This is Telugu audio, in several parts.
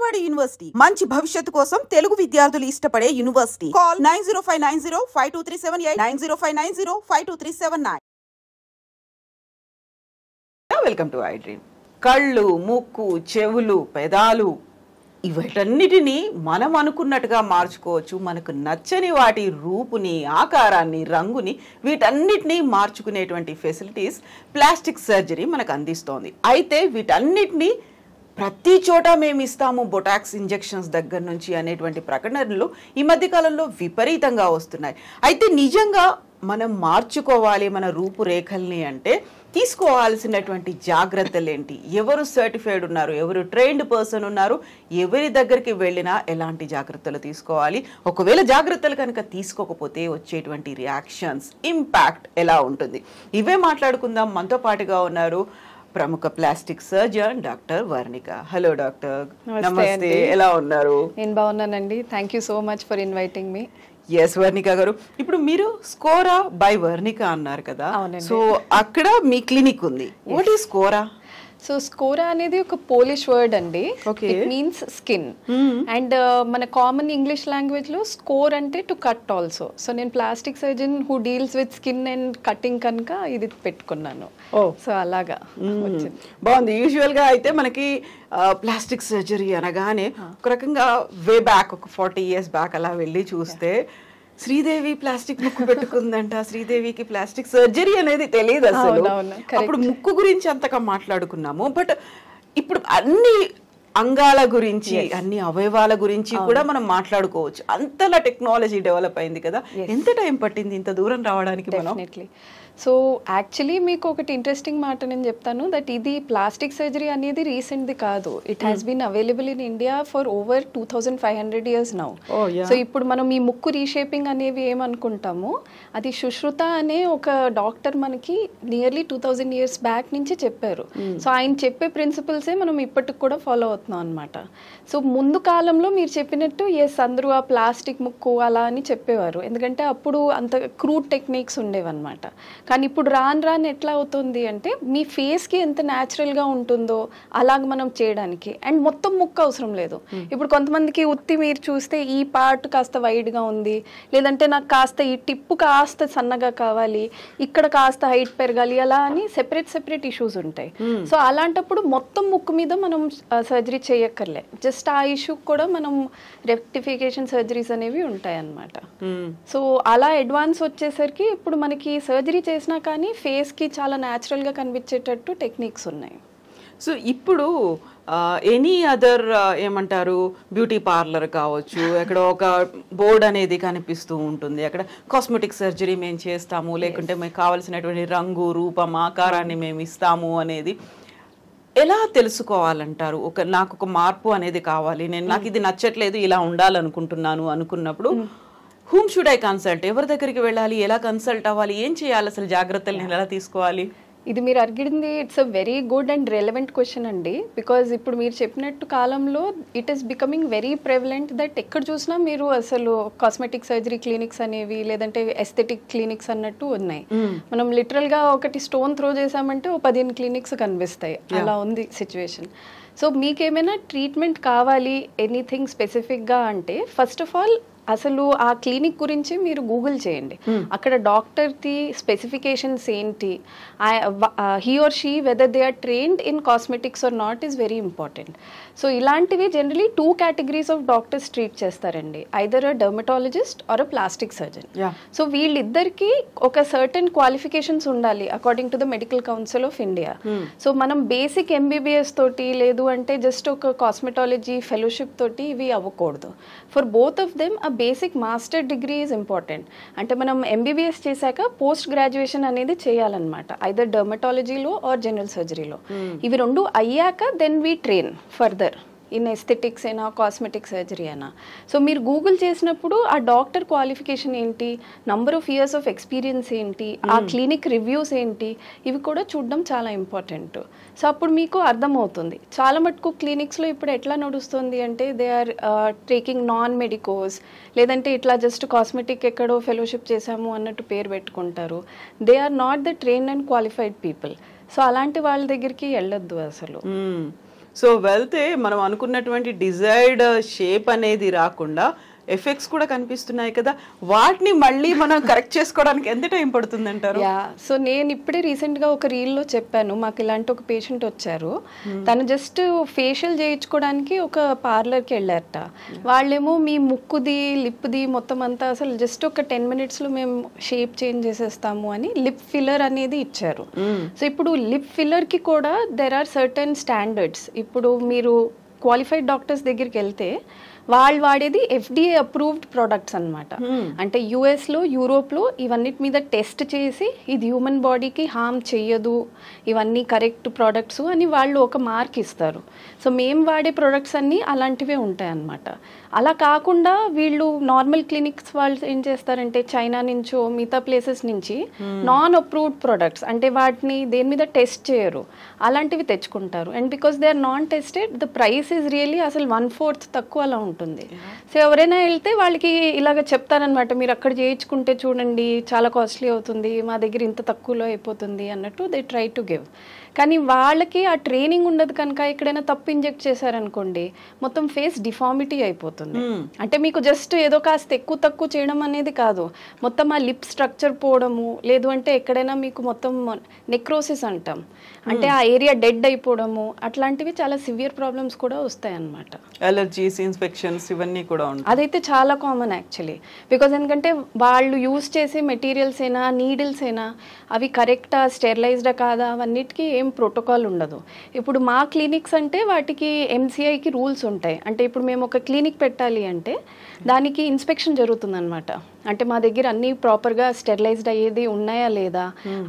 విజయవాడ యూనివర్సిటీ మంచి భవిష్యత్తు కోసం తెలుగు విద్యార్థులు ఇష్టపడే university. Call 9059052378 9059052379. Welcome to I dream. కళ్ళు, ముక్కు, చెవులు, పెదాలు వీటన్నిటినీ మనం అనుకున్నట్టుగా మార్చుకోవచ్చు. మనకు నచ్చని వాటి రూపుని, ఆకారాన్ని, రంగుని వీటన్నిటినీ మార్చుకునేటువంటి ఫెసిలిటీస్ ప్లాస్టిక్ సర్జరీ మనకు అందిస్తోంది. అయితే వీటన్నిటినీ ప్రతి చోట మేము ఇస్తాము, బొటాక్స్ ఇంజెక్షన్స్ దగ్గర నుంచి అనేటువంటి ప్రకటనలు ఈ మధ్యకాలంలో విపరీతంగా వస్తున్నాయి. అయితే నిజంగా మనం మార్చుకోవాలి మన రూపురేఖల్ని అంటే తీసుకోవాల్సినటువంటి జాగ్రత్తలు ఏంటి? ఎవరు సర్టిఫైడ్ ఉన్నారు, ఎవరు ట్రైన్డ్ పర్సన్ ఉన్నారు, ఎవరి దగ్గరికి వెళ్ళినా ఎలాంటి జాగ్రత్తలు తీసుకోవాలి, ఒకవేళ జాగ్రత్తలు కనుక తీసుకోకపోతే వచ్చేటువంటి రియాక్షన్స్, ఇంపాక్ట్ ఎలా ఉంటుంది, ఇవే మాట్లాడుకుందాం. మనతో పాటుగా ఉన్నారు ప్రముఖ plastic surgeon doctor Varnika. Hello doctor. నమస్తే, ఎలా ఉన్నారు? నేను బాగున్నానండి. Thank you so much for inviting me. Yes Varnika గారు, ఇప్పుడు మీరు స్కోరా బై వర్ణిక అన్నారు కదా, సో అక్కడ మీ క్లినిక్ ఉంది. What is Skora? So Skora అనేది ఒక పోలిష్ వర్డ్ అండి. It means skin. అండ్ మన కామన్ ఇంగ్లీష్ లాంగ్వేజ్ లో స్కోర్ అంటే టు కట్ ఆల్సో. సో నేను plastic surgeon who deals with skin and cutting కనుక ఇది పెట్టుకున్నాను. సో అలాగా బాగుంది. యూజువల్ గా అయితే మనకి ప్లాస్టిక్ సర్జరీ అనగానే ఒక రకంగా వే బ్యాక్ ఒక 40 years బ్యాక్ అలా వెళ్ళి చూస్తే శ్రీదేవి ప్లాస్టిక్ ముక్కు పెట్టుకుందంట, శ్రీదేవికి ప్లాస్టిక్ సర్జరీ అనేది తెలియదు అసలు. అప్పుడు ముక్కు గురించి అంతగా మాట్లాడుకున్నాము. బట్ ఇప్పుడు అన్ని అంగాల గురించి, అన్ని అవయవాల గురించి కూడా మనం మాట్లాడుకోవచ్చు. అంతలా టెక్నాలజీ డెవలప్ అయింది కదా. ఎంత టైం పట్టింది ఇంత దూరం రావడానికి? డెఫినెట్లీ. సో యాక్చువల్లీ మీకు ఒకటి ఇంట్రెస్టింగ్ మాట నేను చెప్తాను, దట్ ఇది ప్లాస్టిక్ సర్జరీ అనేది రీసెంట్ది కాదు. It has been available in India for over 2500 years now. So ఇప్పుడు మనం ఈ ముక్కు రీషేపింగ్ అనేవి ఏమనుకుంటాము, అది సుశ్రుత అనే ఒక డాక్టర్ మనకి నియర్లీ 2000 years బ్యాక్ నుంచి చెప్పారు. సో ఆయన చెప్పే ప్రిన్సిపల్సే మనం ఇప్పటికి కూడా ఫాలో అవుతున్నాం అనమాట. సో ముందు కాలంలో మీరు చెప్పినట్టు అందరూ ఆ ప్లాస్టిక్ ముక్కు అలా అని చెప్పేవారు, ఎందుకంటే అప్పుడు అంత క్రూడ్ టెక్నిక్స్ ఉండేవన్నమాట. కానీ ఇప్పుడు రాను ఎట్లా అవుతుంది అంటే మీ ఫేస్కి ఎంత న్యాచురల్గా ఉంటుందో అలాగ మనం చేయడానికి, అండ్ మొత్తం ముక్కు అవసరం లేదు. ఇప్పుడు కొంతమందికి ఉత్తి మీరు చూస్తే ఈ పార్ట్ కాస్త వైడ్గా ఉంది, లేదంటే నాకు కాస్త ఈ టిప్పు కాస్త సన్నగా కావాలి, ఇక్కడ కాస్త హైట్ పెరగాలి, అలా అని సెపరేట్ ఇష్యూస్ ఉంటాయి. సో అలాంటప్పుడు మొత్తం ముక్కు మీద మనం సర్జరీ చేయక్కర్లే, జస్ట్ ఆ ఇష్యూకి కూడా మనం రెక్టిఫికేషన్ సర్జరీస్ అనేవి ఉంటాయి అన్నమాట. సో అలా అడ్వాన్స్ వచ్చేసరికి ఇప్పుడు మనకి సర్జరీ చేసినా కానీ ఫేస్కి చాలా న్యాచురల్గా కనిపించేటట్టు టెక్నిక్స్ ఉన్నాయి. సో ఇప్పుడు ఎనీ అదర్ ఏమంటారు, బ్యూటీ పార్లర్ కావచ్చు, అక్కడ ఒక బోర్డ్ అనేది కనిపిస్తూ ఉంటుంది, అక్కడ కాస్మెటిక్ సర్జరీ మేము చేస్తాము, లేకుంటే మీకు కావాల్సినటువంటి రంగు, రూపం, ఆకారాన్ని మేము ఇస్తాము అనేది ఎలా తెలుసుకోవాలంటారు? నాకు ఒక మార్పు అనేది కావాలి, నాకు ఇది నచ్చట్లేదు, ఇలా ఉండాలనుకుంటున్నాను అనుకున్నప్పుడు హూమ్ షుడ్ ఐ కన్సల్ట్? ఎవరి దగ్గరికి వెళ్ళాలి, ఎలా కన్సల్ట్ అవ్వాలి, ఏం చేయాలి, అసలు జాగ్రత్తలు ఎలా తీసుకోవాలి? ఇది మీరు అడిగింది it's a very good and relevant question అండి. బికాజ్ ఇప్పుడు మీరు చెప్పినట్టు కాలంలో it is becoming very prevalent that ఎక్కడ చూసినా మీరు అసలు కాస్మెటిక్ సర్జరీ క్లినిక్స్ అనేవి, లేదంటే ఎస్థెటిక్ క్లినిక్స్ అన్నట్టు ఉన్నాయి. మనం లిటరల్గా ఒకటి స్టోన్ త్రో చేసామంటే 15 క్లినిక్స్ కనిపిస్తాయి, అలా ఉంది సిచ్యువేషన్. సో మీకేమైనా ట్రీట్మెంట్ కావాలి ఎనీథింగ్ స్పెసిఫిక్గా అంటే ఫస్ట్ ఆఫ్ ఆల్ అసలు ఆ క్లినిక్ గురించి మీరు గూగుల్ చేయండి. అక్కడ డాక్టర్ది స్పెసిఫికేషన్స్ ఏంటి, he or she whether they are trained in cosmetics or not is very important. So ఇలాంటివి generally 2 categories of doctors treat చేస్తారండి, either a dermatologist or a plastic surgeon. So వీళ్ళిద్దరికి ఒక సర్టెన్ క్వాలిఫికేషన్స్ ఉండాలి according to the medical council of India. So మనం బేసిక్ MBBS తోటి, లేదు అంటే జస్ట్ ఒక కాస్మెటాలజీ ఫెలోషిప్ తోటి ఇవి అవ్వకూడదు. ఫర్ బోత్ ఆఫ్ దెమ్ ఆ basic master degree is important. అంటే మనం MBBS చేశాక పోస్ట్ గ్రాడ్యుయేషన్ అనేది చేయాలన్నమాట, ఐదర్ డర్మటాలజీలో ఆర్ జనరల్ సర్జరీలో. ఇవి 2 అయ్యాక then we train further in aesthetics అయినా కాస్మెటిక్ సర్జరీ అయినా. సో మీరు గూగుల్ చేసినప్పుడు ఆ డాక్టర్ క్వాలిఫికేషన్ ఏంటి, number of years of experience ఏంటి, ఆ క్లినిక్ రివ్యూస్ ఏంటి, ఇవి కూడా చూడడం చాలా ఇంపార్టెంట్. సో అప్పుడు మీకు అర్థమవుతుంది. చాలా మటుకు క్లినిక్స్లో ఇప్పుడు ఎట్లా నడుస్తుంది అంటే they are taking non medicos, లేదంటే ఇట్లా జస్ట్ కాస్మెటిక్ ఎక్కడో ఫెలోషిప్ చేశాము అన్నట్టు పేరు పెట్టుకుంటారు. They are not the trained and qualified people. So అలాంటి వాళ్ళ దగ్గరికి వెళ్ళొద్దు అసలు. సో వెళ్తే మనం అనుకున్నటువంటి డిజైర్డ్ షేప్ అనేది రాకుండా ఎఫెక్ట్స్ కూడా కనిపిస్తున్నాయి కదా, వాటిని మళ్ళీ మనం కరెక్ట్ చేసుకోవడానికి ఎంత టైం పడుతుంది అంటారు? సో నేను ఇప్పుడే రీసెంట్గా ఒక రీల్లో చెప్పాను, మాకు ఇలాంటి ఒక పేషెంట్ వచ్చారు, తను జస్ట్ ఫేషియల్ చేయించుకోవడానికి ఒక పార్లర్కి వెళ్ళారట. వాళ్ళేమో మీ ముక్కుది లిప్ది మొత్తం అంతా అసలు జస్ట్ ఒక 10 minutesలో మేము షేప్ చేంజ్ చేసేస్తాము అని లిప్ ఫిల్లర్ అనేది ఇచ్చారు. సో ఇప్పుడు లిప్ ఫిల్లర్కి కూడా దెర్ ఆర్ సర్టన్ స్టాండర్డ్స్. ఇప్పుడు మీరు క్వాలిఫైడ్ డాక్టర్స్ దగ్గరికి వెళ్తే వాళ్ళు వాడేది FDA అప్రూవ్డ్ ప్రొడక్ట్స్ అనమాట. అంటే యుఎస్లో యూరోప్లో ఇవన్నిటి మీద టెస్ట్ చేసి ఇది హ్యూమన్ బాడీకి హార్మ్ చెయ్యదు, ఇవన్నీ కరెక్ట్ ప్రోడక్ట్స్ అని వాళ్ళు ఒక మార్క్ ఇస్తారు. సో మేము వాడే ప్రొడక్ట్స్ అన్నీ అలాంటివే ఉంటాయి అన్నమాట. అలా కాకుండా వీళ్ళు నార్మల్ క్లినిక్స్ వాళ్ళు ఏం చేస్తారంటే చైనా నుంచో మిగతా ప్లేసెస్ నుంచి నాన్ అప్రూవ్డ్ ప్రొడక్ట్స్, అంటే వాటిని దేని మీద టెస్ట్ చేయరు, అలాంటివి తెచ్చుకుంటారు. And because they are non tested the price is really అసలు 1/4 తక్కువ అలా ఉంటుంది. సో ఎవరైనా వెళ్తే వాళ్ళకి ఇలాగ చెప్తారనమాట, మీరు అక్కడ చేయించుకుంటే చూడండి చాలా కాస్ట్లీ అవుతుంది, మా దగ్గర ఇంత తక్కువలో అయిపోతుంది అన్నట్టు దే ట్రై టు గివ్. కానీ వాళ్ళకి ఆ ట్రైనింగ్ ఉండదు కనుక ఎక్కడైనా తప్పు ఇంజెక్ట్ చేశారనుకోండి మొత్తం ఫేస్ డిఫార్మిటీ అయిపోతుంది. అంటే మీకు జస్ట్ ఏదో కాస్త ఎక్కువ తక్కువ చేయడం అనేది కాదు, మొత్తం ఆ లిప్ స్ట్రక్చర్ పోవడము, లేదు అంటే ఎక్కడైనా మీకు మొత్తం నెక్రోసిస్ అంటాం, అంటే ఆ ఏరియా డెడ్ అయిపోవడము, అట్లాంటివి చాలా సివియర్ ప్రాబ్లమ్స్ కూడా వస్తాయి అన్నమాట. అలర్జీస్, ఇన్ఫెక్షన్స్ ఇవన్నీ కూడా ఉంటాయి. అదైతే చాలా కామన్ యాక్చువల్లీ. బికాజ్ ఎందుకంటే వాళ్ళు యూజ్ చేసే మెటీరియల్స్ అయినా నీడిల్స్ అయినా అవి కరెక్టా స్టెరిలైజ్డా కాదా అవన్నిటికీ ఏం ప్రోటోకాల్ ఉండదు. ఇప్పుడు మా క్లినిక్స్ అంటే వాటికి MCIకి రూల్స్ ఉంటాయి. అంటే ఇప్పుడు మేము ఒక క్లినిక్ పెట్టాలి అంటే దానికి ఇన్స్పెక్షన్ జరుగుతుందన్నమాట. అంటే మా దగ్గర అన్నీ ప్రాపర్గా స్టెరిలైజ్డ్ అయ్యేది ఉన్నాయా లేదా,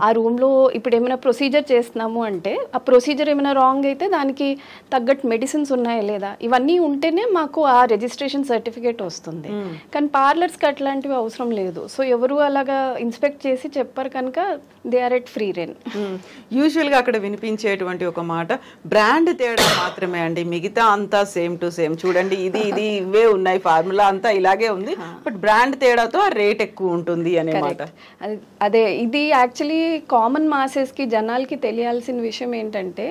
ఆ రూమ్లో ఇప్పుడు ఏమైనా ప్రొసీజర్ చేస్తున్నాము అంటే ఆ ప్రొసీజర్ ఏమైనా రాంగ్ అయితే దానికి తగ్గట్టు మెడిసిన్స్ ఉన్నాయా లేదా, ఇవన్నీ ఉంటేనే మాకు ఆ రిజిస్ట్రేషన్ సర్టిఫికేట్ వస్తుంది. కానీ పార్లర్స్కి అట్లాంటివి అవసరం లేదు. సో ఎవరు అలాగా ఇన్స్పెక్ట్ చేసి చెప్పారు కనుక దే ఆర్ ఎట్ ఫ్రీ రెన్. యూజువల్గా అక్కడ వినిపించేటువంటి ఒక మాట బ్రాండ్ తేడా మాత్రమే అండి, మిగతా అంతా సేమ్ టు సేమ్. చూడండి ఇది ఇవే ఉన్నాయి, ఫార్ములా అంతా ఇలాగే ఉంది, బట్ బ్రాండ్ తేడాతో రేట్ ఎక్కువ ఉంటుంది అనే మాట. అదే ఇది యాక్చువల్లీ కామన్ మాసెస్కి జనాలకి తెలియాల్సిన విషయం ఏంటంటే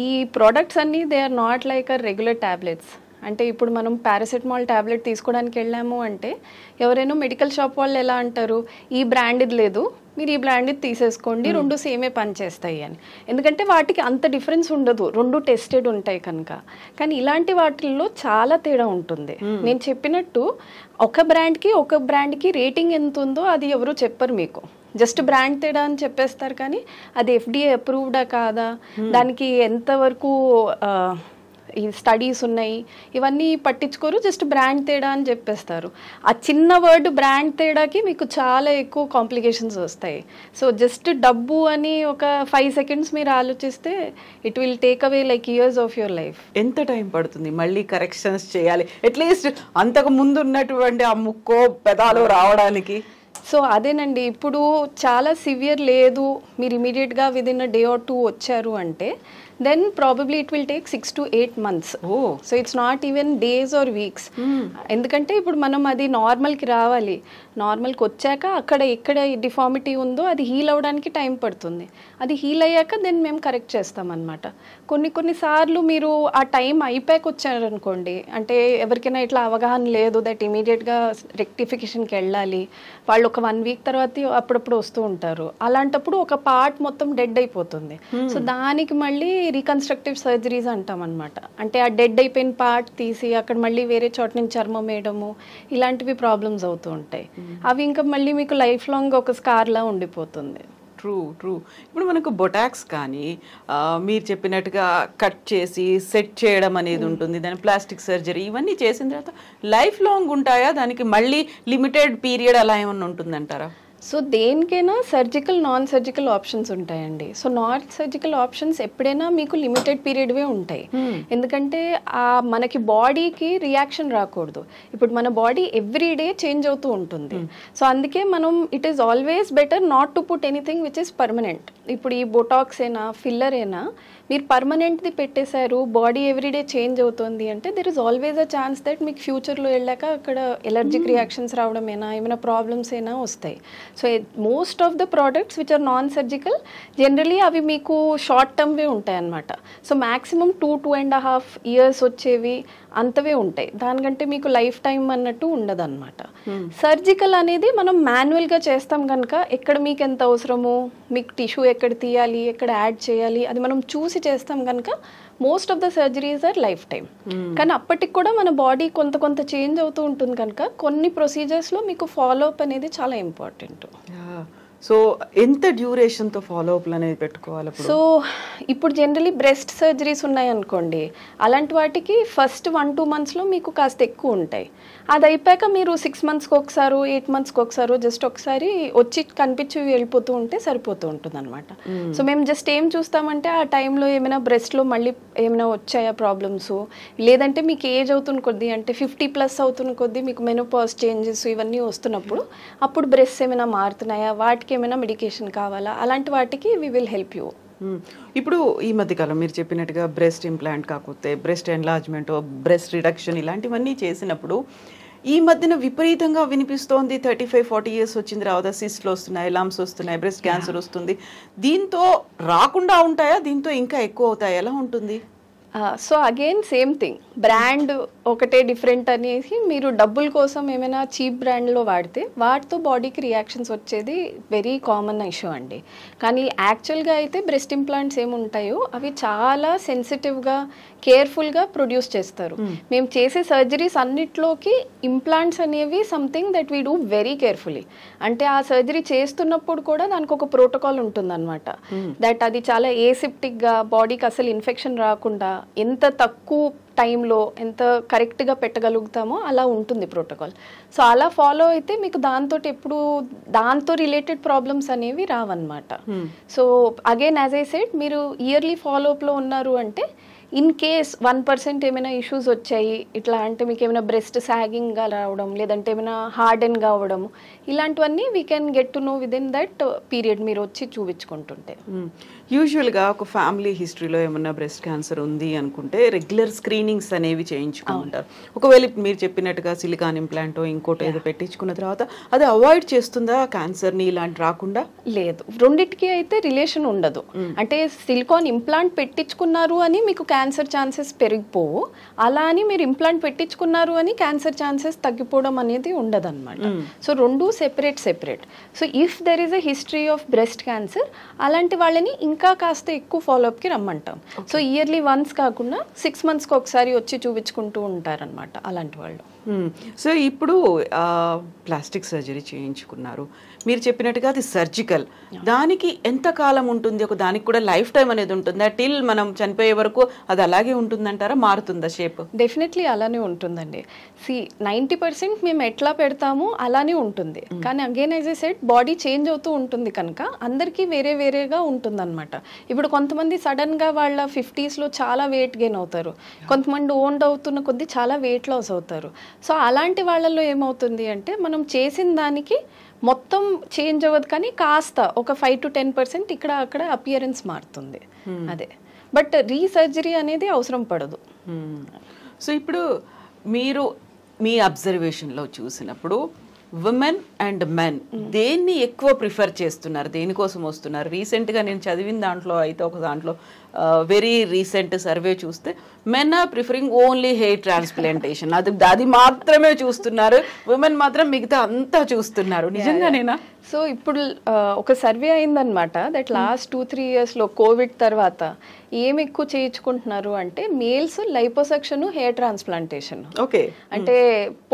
ఈ ప్రోడక్ట్స్ అన్నీ they are not like a regular tablets. అంటే ఇప్పుడు మనం పారాసెటమాల్ ట్యాబ్లెట్ తీసుకోవడానికి వెళ్ళాము అంటే ఎవరైనా మెడికల్ షాప్ వాళ్ళు ఎలా అంటారు, ఈ బ్రాండ్ ఇది లేదు మీరు ఈ బ్రాండ్ ఇది తీసేసుకోండి, రెండు సేమే పనిచేస్తాయి అని. ఎందుకంటే వాటికి అంత డిఫరెన్స్ ఉండదు, రెండు టెస్టెడ్ ఉంటాయి కనుక. కానీ ఇలాంటి వాటిల్లో చాలా తేడా ఉంటుంది. నేను చెప్పినట్టు ఒక బ్రాండ్కి రేటింగ్ ఎంత ఉందో అది ఎవరు చెప్పరు మీకు, జస్ట్ బ్రాండ్ తేడా అని చెప్పేస్తారు. కానీ అది FDA అప్రూవ్డా కాదా, దానికి ఎంతవరకు ఈ స్టడీస్ ఉన్నాయి ఇవన్నీ పట్టించుకోరు, జస్ట్ బ్రాండ్ తేడా అని చెప్పేస్తారు. ఆ చిన్న వర్డ్ బ్రాండ్ తేడాకి మీకు చాలా ఎక్కువ కాంప్లికేషన్స్ వస్తాయి. సో జస్ట్ డబ్బు అని ఒక 5 seconds మీరు ఆలోచిస్తే it will take away like years of your life. ఎంత టైం పడుతుంది మళ్ళీ కరెక్షన్స్ చేయాలి, అట్లీస్ట్ అంతకు ముందు ఉన్నటువంటి ఆ ముక్కో పెదాలు రావడానికి? సో అదేనండి, ఇప్పుడు చాలా సివియర్ లేదు, మీరు ఇమీడియట్గా విదిన్ a day or 2 వచ్చారు అంటే then probably it will take 6 to 8 months. So it's not even days or weeks. ఎందుకంటే ఇప్పుడు మనం అది నార్మల్కి రావాలి, నార్మల్కి వచ్చాక అక్కడ ఎక్కడ డిఫార్మిటీ ఉందో అది హీల్ అవ్వడానికి టైం పడుతుంది. అది హీల్ అయ్యాక దెన్ మేము కరెక్ట్ చేస్తామన్నమాట. కొన్నిసార్లు మీరు ఆ టైం అయిపోయాక వచ్చారనుకోండి, అంటే ఎవరికైనా ఇట్లా అవగాహన లేదు దట్ ఇమీడియట్గా రెక్టిఫికేషన్కి వెళ్ళాలి, వాళ్ళు ఒక 1 week తర్వాత అప్పుడప్పుడు వస్తూ ఉంటారు, అలాంటప్పుడు ఒక పార్ట్ మొత్తం డెడ్ అయిపోతుంది. సో దానికి మళ్ళీ రీకన్స్ట్రక్టివ్ సర్జరీస్ అంటాం అనమాట. అంటే ఆ డెడ్ అయిపోయిన పార్ట్ తీసి అక్కడ మళ్ళీ వేరే చోట నుంచి చర్మం వేయడము, ఇలాంటివి ప్రాబ్లమ్స్ అవుతూ ఉంటాయి. అవి ఇంకా మళ్ళీ మీకు లైఫ్ లాంగ్ ఒక స్కార్లా ఉండిపోతుంది. ట్రూ. ఇప్పుడు మనకు బొటాక్స్ కానీ మీరు చెప్పినట్టుగా కట్ చేసి సెట్ చేయడం అనేది ఉంటుంది, దాని ప్లాస్టిక్ సర్జరీ ఇవన్నీ చేసిన తర్వాత లైఫ్ లాంగ్ ఉంటాయా, దానికి మళ్ళీ లిమిటెడ్ పీరియడ్ అలా ఏమన్నా ఉంటుందంటారా? సో దేనికైనా సర్జికల్ నాన్ సర్జికల్ ఆప్షన్స్ ఉంటాయండి. సో నాన్ సర్జికల్ ఆప్షన్స్ ఎప్పుడైనా మీకు లిమిటెడ్ పీరియడ్వే ఉంటాయి. ఎందుకంటే మనకి బాడీకి రియాక్షన్ రాకూడదు. ఇప్పుడు మన బాడీ ఎవ్రీడే చేంజ్ అవుతూ ఉంటుంది. సో అందుకే మనం it is always better not to put anything which is permanent. ఇప్పుడు ఈ బొటాక్స్ అయినా ఫిల్లర్ అయినా మీరు పర్మనెంట్ది పెట్టేశారు, బాడీ ఎవ్రీడే చేంజ్ అవుతుంది అంటే there is always a chance that మీకు ఫ్యూచర్లో వెళ్ళాక అక్కడ ఎలర్జిక్ రియాక్షన్స్ రావడమేనా, ఏమైనా ప్రాబ్లమ్స్ అయినా వస్తాయి. So most of the products which are non surgical generally అవి మీకు షార్ట్ టర్మ్వే ఉంటాయి అన్నమాట. సో మ్యాక్సిమం 2.5 years వచ్చేవి అంతవే ఉంటాయి, దానికంటే మీకు లైఫ్ టైం అన్నట్టు ఉండదు అనమాట. సర్జికల్ అనేది మనం మాన్యువల్గా చేస్తాం కనుక ఎక్కడ మీకు ఎంత అవసరము, మీకు టిష్యూ ఎక్కడ తీయాలి, ఎక్కడ యాడ్ చేయాలి అది మనం చూసి చేస్తాం కనుక most of the surgeries are life time. కానీ అప్పటికి కూడా మన బాడీ కొంత చేంజ్ అవుతూ ఉంటుంది కనుక కొన్ని ప్రొసీజర్స్లో మీకు ఫాలో అప్ అనేది చాలా ఇంపార్టెంట్. సో ఎంత డ్యూరేషన్తో ఫాలో అప్లు అనేది పెట్టుకోవాలి? సో ఇప్పుడు జనరలీ బ్రెస్ట్ సర్జరీస్ ఉన్నాయనుకోండి, అలాంటి వాటికి ఫస్ట్ 1-2 monthsలో మీకు కాస్త ఎక్కువ ఉంటాయి. అది అయిపోయాక మీరు 6 monthsకి ఒకసారి 8 monthsకి ఒకసారి జస్ట్ ఒకసారి వచ్చి కనిపించి వెళ్ళిపోతూ ఉంటే సరిపోతూ ఉంటుంది అనమాట. సో మేము జస్ట్ ఏం చూస్తామంటే ఆ టైంలో ఏమైనా బ్రెస్ట్లో మళ్ళీ ఏమైనా వచ్చాయా ప్రాబ్లమ్స్, లేదంటే మీకు ఏజ్ అవుతున్న కొద్దీ అంటే 50+ అవుతున్న కొద్దీ మీకు మెనోపాజ్ చేంజెస్ ఇవన్నీ వస్తున్నప్పుడు అప్పుడు బ్రెస్ట్ ఏమైనా మారుతున్నాయా, వాటికి ఏమైనా మెడికేషన్ కావాలా, అలాంటి వాటికి వి విల్ హెల్ప్ యూ. ఇప్పుడు ఈ మధ్యకాలం మీరు చెప్పినట్టుగా బ్రెస్ట్ ఇంప్లాంట్ కాకపోతే బ్రెస్ట్ ఎన్లార్జ్మెంట్, బ్రెస్ట్ రిడక్షన్ ఇలాంటివన్నీ చేసినప్పుడు ఈ మధ్యన విపరీతంగా వినిపిస్తోంది 35-40 years వచ్చిన తర్వాత సిస్ట్లు వస్తున్నాయి, లమ్స్ వస్తున్నాయి, బ్రెస్ట్ క్యాన్సర్ వస్తుంది. దీంతో రాకుండా ఉంటాయా, దీంతో ఇంకా ఎక్కువ అవుతాయి, ఎలా ఉంటుంది? So again same thing, brand ఒకటే డిఫరెంట్ అనేసి మీరు డబ్బుల కోసం ఏమైనా చీప్ బ్రాండ్లో వాడితే వాటితో బాడీకి రియాక్షన్స్ వచ్చేది వెరీ కామన్ ఇష్యూ అండి. కానీ యాక్చువల్గా అయితే బ్రెస్ట్ ఇంప్లాంట్స్ ఏముంటాయో అవి చాలా సెన్సిటివ్గా కేర్ఫుల్గా ప్రొడ్యూస్ చేస్తారు. మేము చేసే సర్జరీస్ అన్నిట్లోకి ఇంప్లాంట్స్ అనేవి something that we do very carefully. అంటే ఆ సర్జరీ చేస్తున్నప్పుడు కూడా దానికి ఒక ప్రోటోకాల్ ఉంటుందన్నమాట. దట్ అది చాలా ఏసిప్టిక్గా బాడీకి అసలు ఇన్ఫెక్షన్ రాకుండా ఎంత తక్కువ టైంలో ఎంత కరెక్ట్గా పెట్టగలుగుతామో అలా ఉంటుంది ప్రోటోకాల్. సో అలా ఫాలో అయితే మీకు దాంతో రిలేటెడ్ ప్రాబ్లమ్స్ అనేవి రావన్నమాట. So again as I said, మీరు ఇయర్లీ ఫాలోఅప్లో ఉన్నారు అంటే ఇన్ కేస్ 1% ఏమైనా ఇష్యూస్ వచ్చాయి ఇట్లా అంటే మీకు ఏమైనా బ్రెస్ట్ సాగింగ్గా రావడం, లేదంటే ఏమైనా హార్డెన్గా అవ్వడం, ఇలాంటివన్నీ we can get to know within that period మీరు వచ్చి చూపించుకుంటుంటే. యూజువల్గా ఒక ఫ్యామిలీ హిస్టరీలో ఏమన్నా బ్రెస్ట్ క్యాన్సర్ ఉంది అనుకుంటే రెగ్యులర్ స్క్రీనింగ్స్ అనేవి చేయించుకుంటారు. ఒకవేళ మీరు చెప్పినట్టుగా సిలికాన్ ఇంప్లాంటో ఇంకోటి ఏదో పెట్టించుకున్న తర్వాత అది అవాయిడ్ చేస్తుందా క్యాన్సర్ని ఇలాంటి రాకుండా? లేదు, రెండింటికి అయితే రిలేషన్ ఉండదు. అంటే సిలికాన్ ఇంప్లాంట్ పెట్టించుకున్నారు అని మీకు క్యాన్సర్ ఛాన్సెస్ పెరిగిపోవు, అలా అని మీరు ఇంప్లాంట్ పెట్టించుకున్నారు అని క్యాన్సర్ ఛాన్సెస్ తగ్గిపోవడం అనేది ఉండదు అనమాట. సో రెండు separate. So if there is a history of breast cancer అలాంటి వాళ్ళని ఇంకా కాస్త ఎక్కువ ఫాలోఅప్కి రమ్మంటాం. సో ఇయర్లీ వన్స్ కాకుండా 6 monthsకి ఒకసారి వచ్చి చూపించుకుంటూ ఉంటారనమాట అలాంటి వాళ్ళు. సో ఇప్పుడు ప్లాస్టిక్ సర్జరీ చేయించుకున్నారు, మీరు చెప్పినట్టుగా అది సర్జికల్, దానికి ఎంత కాలం ఉంటుంది? దానికి కూడా లైఫ్ టైం అనేది ఉంటుందా? టిల్ మనం చనిపోయే వరకు అది అలాగే ఉంటుందంటారా, మారుతుందా షేప్? డెఫినెట్లీ అలానే ఉంటుందండి. 90% మేము ఎట్లా పెడతామో అలానే ఉంటుంది. కానీ again as I said body change అవుతూ ఉంటుంది కనుక అందరికీ వేరేగా ఉంటుందన్నమాట. ఇప్పుడు కొంతమంది సడన్గా వాళ్ళ 50sలో చాలా వెయిట్ గెయిన్ అవుతారు, కొంతమంది ఓల్డ్ అవుతున్న కొద్దీ చాలా వెయిట్ లాస్ అవుతారు. సో అలాంటి వాళ్ళల్లో ఏమవుతుంది అంటే మనం చేసిన దానికి మొత్తం చేంజ్ అవ్వదు, కానీ కాస్త ఒక 5-10% ఇక్కడ అక్కడ అపియరెన్స్ మారుతుంది అదే. బట్ రీసర్జరీ అనేది అవసరం పడదు. సో ఇప్పుడు మీరు మీ అబ్జర్వేషన్లో చూసినప్పుడు విమెన్ అండ్ మెన్ దేన్ని ఎక్కువ ప్రిఫర్ చేస్తున్నారు, దేనికోసం వస్తున్నారు? రీసెంట్గా నేను చదివిన దాంట్లో అయితే ఒక దాంట్లో వెరీ రీసెంట్ సర్వే చూస్తే men are preferring only hair transplantation, అది మాత్రమే చూస్తున్నారు, విమెన్ మాత్రం మిగతా అంతా చూస్తున్నారు. నిజంగానేనా? సో ఇప్పుడు ఒక సర్వే అయిందనమాట దట్ లాస్ట్ 2-3 yearsలో కోవిడ్ తర్వాత ఏం ఎక్కువ చేయించుకుంటున్నారు అంటే males liposuction, hair transplantation. Okay, అంటే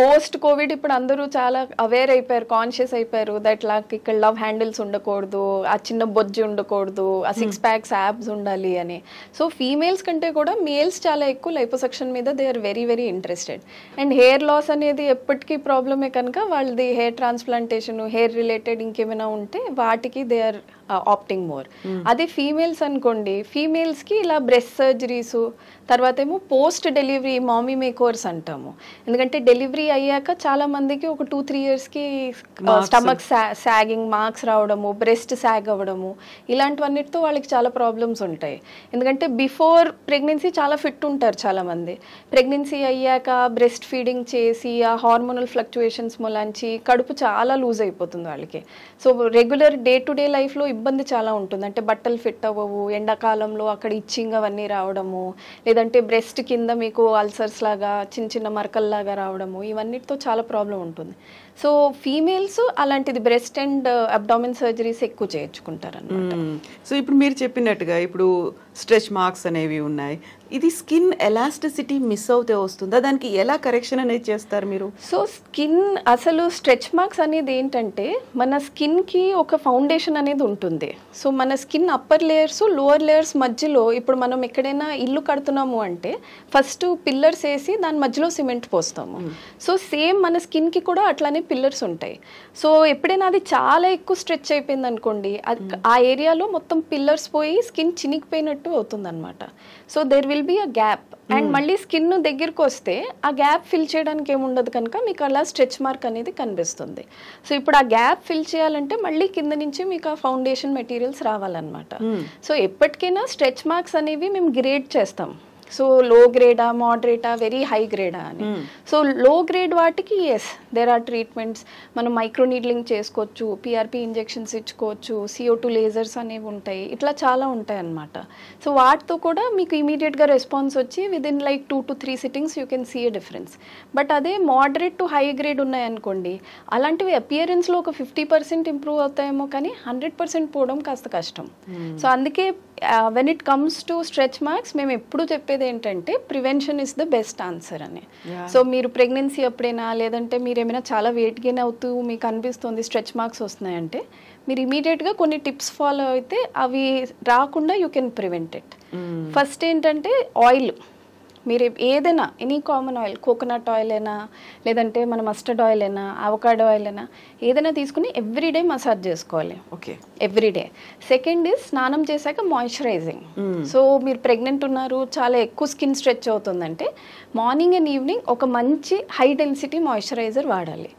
పోస్ట్ కోవిడ్ ఇప్పుడు అందరూ చాలా అవేర్ అయిపోయారు, కాన్షియస్ అయిపోయారు దట్ ఇక్కడ లవ్ హ్యాండిల్స్ ఉండకూడదు, ఆ చిన్న బొజ్జి ఉండకూడదు, ఆ 6 packs యాబ్స్ ఉండాలి అని. సో ఫీమేల్స్ కంటే కూడా మేల్స్ చాలా ఎక్కువ లైపోసెక్షన్ మీద they are very interested. And hair loss అనేది ఎప్పటికీ ప్రాబ్లమే కనుక వాళ్ళది హెయిర్ ట్రాన్స్ప్లాంటేషన్, హెయిర్ రిలేటెడ్ ఇంకేమైనా ఉంటే వాటికి దే ఆర్ ఆప్టింగ్ మోర్. అదే ఫీమేల్స్ అనుకోండి, ఫీమేల్స్కి ఇలా బ్రెస్ట్ సర్జరీస్, తర్వాత ఏమో పోస్ట్ డెలివరీ మామీ మేకోర్స్ అంటాము. ఎందుకంటే డెలివరీ అయ్యాక చాలా మందికి ఒక 2-3 ఇయర్స్కి స్టమక్ సాగింగ్ మార్క్స్ రావడము, బ్రెస్ట్ సాగ్ అవ్వడము, ఇలాంటివన్నిటితో వాళ్ళకి చాలా ప్రాబ్లమ్స్ ఉంటాయి. ఎందుకంటే బిఫోర్ ప్రెగ్నెన్సీ చాలా ఫిట్ ఉంటారు చాలామంది, ప్రెగ్నెన్సీ అయ్యాక బ్రెస్ట్ ఫీడింగ్ చేసి ఆ హార్మోనల్ ఫ్లక్చుయేషన్స్ మూలంచి కడుపు చాలా లూజ్ అయిపోతుంది వాళ్ళకి. So regular day to day లైఫ్లో ఇబ్బంది చాలా ఉంటుంది. అంటే బట్టలు ఫిట్ అవ్వవు, ఎండాకాలంలో అక్కడ ఇచ్చింగ్ అవన్నీ రావడము, లేదంటే బ్రెస్ట్ కింద మీకు అల్సర్స్ లాగా చిన్న చిన్న మరకల్లాగా రావడము, ఇవన్నిటితో చాలా ప్రాబ్లం ఉంటుంది. సో ఫీమేల్స్ అలాంటిది బ్రెస్ట్ అండ్ అబ్డామిన్ సర్జరీస్ ఎక్కువ చేయించుకుంటారు అన్నమాట. సో ఇప్పుడు మీరు చెప్పినట్టుగా ఇప్పుడు స్ట్రెచ్ మార్క్స్ అనేవి ఉన్నాయి, ఇది స్కిన్ ఎలాస్టిసిటీ మిస్ అవుతే వస్తుందా, దానికి ఎలా కరెక్షన్ అనేది చేస్తారు మీరు? సో స్కిన్ అసలు స్ట్రెచ్ మార్క్స్ అనేది ఏంటంటే మన స్కిన్కి ఒక ఫౌండేషన్ అనేది ఉంటుంది. సో మన skin upper layers lower layers మధ్యలో, ఇప్పుడు మనం ఎక్కడైనా ఇల్లు కడుతున్నాము అంటే ఫస్ట్ పిల్లర్స్ వేసి దాని మధ్యలో సిమెంట్ పోస్తాము. సో సేమ్ మన స్కిన్కి కూడా అట్లానే పిల్లర్స్ ఉంటాయి. సో ఎప్పుడైనా అది చాలా ఎక్కువ స్ట్రెచ్ అయిపోయింది అనుకోండి, ఆ ఏరియాలో మొత్తం పిల్లర్స్ పోయి స్కిన్ చినిగిపోయినట్టు అవుతుంది అనమాట. So there will be a gap. And మళ్ళీ స్కిన్ దగ్గరికి వస్తే ఆ గ్యాప్ ఫిల్ చేయడానికి ఏముండదు కనుక మీకు అలా స్ట్రెచ్ మార్క్ అనేది కనిపిస్తుంది. సో ఇప్పుడు ఆ గ్యాప్ ఫిల్ చేయాలంటే మళ్ళీ కింద నుంచి మీకు ఆ ఫౌండేషన్ మెటీరియల్స్ రావాలన్నమాట. సో ఎప్పటికైనా స్ట్రెచ్ మార్క్స్ అనేవి మేము గ్రేడ్ చేస్తాం. సో లో గ్రేడా, మోడరేటా, వెరీ హై గ్రేడా అని. సో లో గ్రేడ్ వాటికి ఎస్ దేర్ ఆర్ ట్రీట్మెంట్స్. మనం మైక్రో నీడ్లింగ్ చేసుకోవచ్చు, పిఆర్పి ఇంజెక్షన్స్ ఇచ్చుకోవచ్చు, CO2 లేజర్స్ అనేవి ఉంటాయి, ఇట్లా చాలా ఉంటాయి అన్నమాట. సో వాటితో కూడా మీకు ఇమీడియట్గా రెస్పాన్స్ వచ్చి within like 2 to 3 sittings you can see a difference. But అదే మోడరేట్ టు హై గ్రేడ్ ఉన్నాయనుకోండి, అలాంటివి అపియరెన్స్లో ఒక 50% ఇంప్రూవ్ అవుతాయేమో, కానీ 100% పోవడం కాస్త కష్టం. సో అందుకే when it comes to stretch marks మేము ఎప్పుడు చెప్పేది ఏంటంటే prevention is the best answer అని. సో మీరు ప్రెగ్నెన్సీ అప్పుడైనా, లేదంటే మీరు ఏమైనా చాలా వెయిట్ గెయిన్ అవుతూ మీకు అనిపిస్తుంది స్ట్రెచ్ మార్క్స్ వస్తున్నాయంటే, మీరు ఇమీడియట్గా కొన్ని టిప్స్ ఫాలో అయితే అవి రాకుండా you can prevent it. First ఏంటంటే ఆయిల్, మీరు ఏదైనా any common oil, coconut oil అయినా, లేదంటే మన మస్టర్డ్ ఆయిల్ అయినా, అవకాడో ఆయిల్ అయినా, ఏదైనా తీసుకుని ఎవ్రీడే మసాజ్ చేసుకోవాలి. Okay, everyday. సెకండ్ ఇస్ స్నానం చేశాక మాయిశ్చరైజింగ్. సో మీరు ప్రెగ్నెంట్ ఉన్నారు, చాలా ఎక్కువ స్కిన్ స్ట్రెచ్ అవుతుందంటే మార్నింగ్ అండ్ ఈవినింగ్ ఒక మంచి హై డెన్సిటీ మాయిశ్చరైజర్ వాడాలి.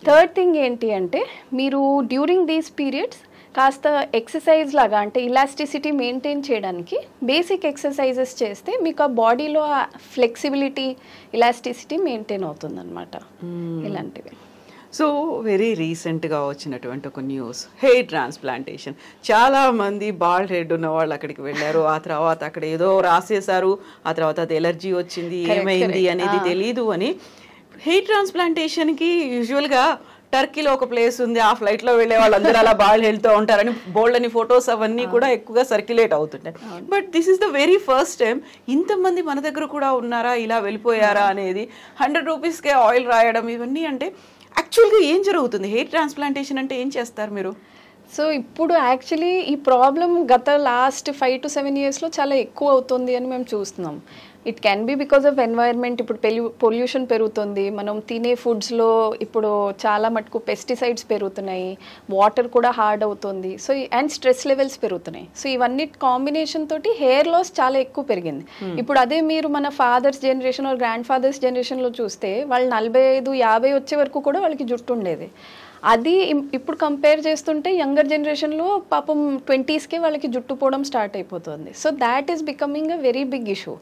థర్డ్ థింగ్ ఏంటి అంటే మీరు డ్యూరింగ్ దీస్ పీరియడ్స్ కాస్త ఎక్సర్సైజ్ లాగా, అంటే ఇలాస్టిసిటీ మెయింటైన్ చేయడానికి బేసిక్ ఎక్సర్సైజెస్ చేస్తే మీకు ఆ బాడీలో ఆ ఫ్లెక్సిబిలిటీ, ఇలాస్టిసిటీ మెయింటైన్ అవుతుంది అనమాట. ఇలాంటివి. సో వెరీ రీసెంట్గా వచ్చినటువంటి ఒక న్యూస్, హెయిర్ ట్రాన్స్ప్లాంటేషన్. చాలామంది బాల్డ్ హెడ్ ఉన్న వాళ్ళు అక్కడికి వెళ్ళారు, ఆ తర్వాత అక్కడ ఏదో రాసేశారు, ఆ తర్వాత అది ఎలర్జీ వచ్చింది, ఏమైంది అనేది తెలీదు అని. హెయిర్ ట్రాన్స్ప్లాంటేషన్కి యూజువల్గా టర్కీలో ఒక ప్లేస్ ఉంది, ఆ ఫ్లైట్లో వెళ్ళే వాళ్ళందరూ అలా బాల్డ్ హెడ్తో ఉంటారని బోల్డ్ అని ఫొటోస్ అవన్నీ కూడా ఎక్కువగా సర్క్యులేట్ అవుతుంటాయి. But this is the very first time ఇంతమంది మన దగ్గర కూడా ఉన్నారా, ఇలా వెళ్ళిపోయారా అనేది. 100 రూపీస్కే ఆయిల్ రాయడం, ఇవన్నీ అంటే యాక్చువల్గా ఏం జరుగుతుంది? హెయిర్ ట్రాన్స్ప్లాంటేషన్ అంటే ఏం చేస్తారు మీరు? సో ఇప్పుడు యాక్చువల్లీ ఈ ప్రాబ్లం గత లాస్ట్ 5 to 7 ఇయర్స్లో చాలా ఎక్కువ అవుతుంది అని మేము చూస్తున్నాం. It can be because of environment. ఇప్పుడు పొల్యూషన్ పెరుగుతుంది, మనం తినే ఫుడ్స్లో ఇప్పుడు చాలా మటుకు పెస్టిసైడ్స్ పెరుగుతున్నాయి, వాటర్ కూడా హార్డ్ అవుతుంది, సో అండ్ స్ట్రెస్ లెవెల్స్ పెరుగుతున్నాయి. సో ఇవన్నీ కాంబినేషన్ తోటి హెయిర్ లాస్ చాలా ఎక్కువ పెరిగింది. ఇప్పుడు అదే మీరు మన fathers generation or grand fathers జనరేషన్లో చూస్తే వాళ్ళు 45-50 వచ్చే వరకు కూడా వాళ్ళకి జుట్టు ఉండేది. అది ఇప్పుడు కంపేర్ చేస్తుంటే యంగర్ జనరేషన్లో పాపం 20sకే వాళ్ళకి జుట్టు పోవడం స్టార్ట్ అయిపోతుంది. So that is becoming a very big issue.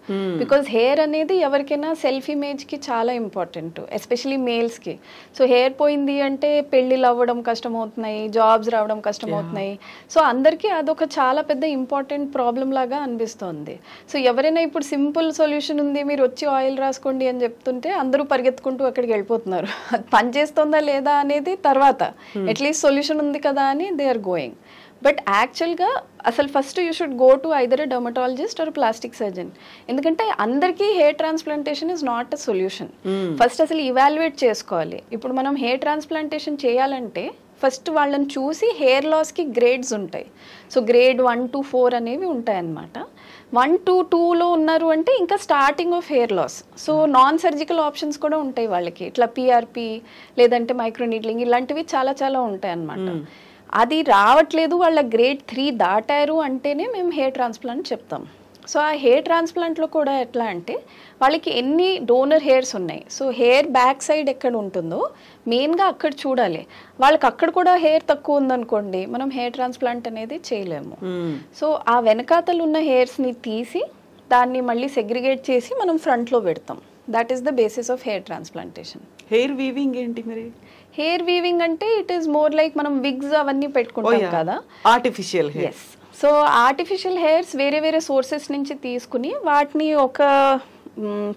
Because hair అనేది ఎవరికైనా సెల్ఫ్ ఇమేజ్కి చాలా ఇంపార్టెంట్, ఎస్పెషలీ మేల్స్కి. సో హెయిర్ పోయింది అంటే పెళ్ళిళ్ళు అవ్వడం కష్టమవుతున్నాయి, జాబ్స్ రావడం కష్టమవుతున్నాయి. సో అందరికీ అదొక చాలా పెద్ద ఇంపార్టెంట్ ప్రాబ్లం లాగా అనిపిస్తుంది. సో ఎవరైనా ఇప్పుడు సింపుల్ సొల్యూషన్ ఉంది, మీరు వచ్చి ఆయిల్ రాసుకోండి అని చెప్తుంటే అందరూ పరిగెత్తుకుంటూ అక్కడికి వెళ్ళిపోతున్నారు. అది పనిచేస్తుందా లేదా అనేది తర్వాత, అట్లీస్ట్ సొల్యూషన్ ఉంది కదా అని దే ఆర్ గోయింగ్. బట్ యాక్చువల్గా అసలు first you should go to either a dermatologist or plastic surgeon. ఎందుకంటే అందరికీ hair transplantation is not a solution. First అసలు ఇవాల్యుయేట్ చేసుకోవాలి. ఇప్పుడు మనం హెయిర్ ట్రాన్స్ప్లాంటేషన్ చేయాలంటే ఫస్ట్ వాళ్ళని చూసి హెయిర్ లాస్కి గ్రేడ్స్ ఉంటాయి. సో గ్రేడ్ 1 to 4 అనేవి ఉంటాయన్నమాట. 1 to 2లో ఉన్నారు అంటే ఇంకా starting of hair loss. So non surgical options కూడా ఉంటాయి వాళ్ళకి, ఇట్లా పిఆర్పి లేదంటే మైక్రో నీడ్లింగ్ ఇలాంటివి చాలా చాలా ఉంటాయి అన్నమాట. అది రావట్లేదు, వాళ్ళ గ్రేడ్ 3 దాటారు అంటేనే మేము హెయిర్ ట్రాన్స్ప్లాంట్ చెప్తాం. సో ఆ హెయిర్ ట్రాన్స్ప్లాంట్లో కూడా ఎట్లా అంటే వాళ్ళకి ఎన్ని డోనర్ హెయిర్స్ ఉన్నాయి, సో హెయిర్ బ్యాక్ సైడ్ ఎక్కడ ఉంటుందో మెయిన్గా అక్కడ చూడాలి. వాళ్ళకి అక్కడ కూడా హెయిర్ తక్కువ ఉందనుకోండి, మనం హెయిర్ ట్రాన్స్ప్లాంట్ అనేది చేయలేము. సో ఆ వెనకాతలు ఉన్న హెయిర్స్ని తీసి దాన్ని మళ్ళీ సెగ్రిగేట్ చేసి మనం ఫ్రంట్లో పెడతాం. That is the basis of hair transplantation. Hair weaving ఏంటి మరి? హెయిర్ వీవింగ్ అంటే ఇట్ ఈస్ మోర్ లైక్ మనం విగ్స్ అవన్నీ పెట్టుకుంటాం కదా, artificial hair. So artificial hairs వేరే వేరే సోర్సెస్ నుంచి తీసుకుని వాటిని ఒక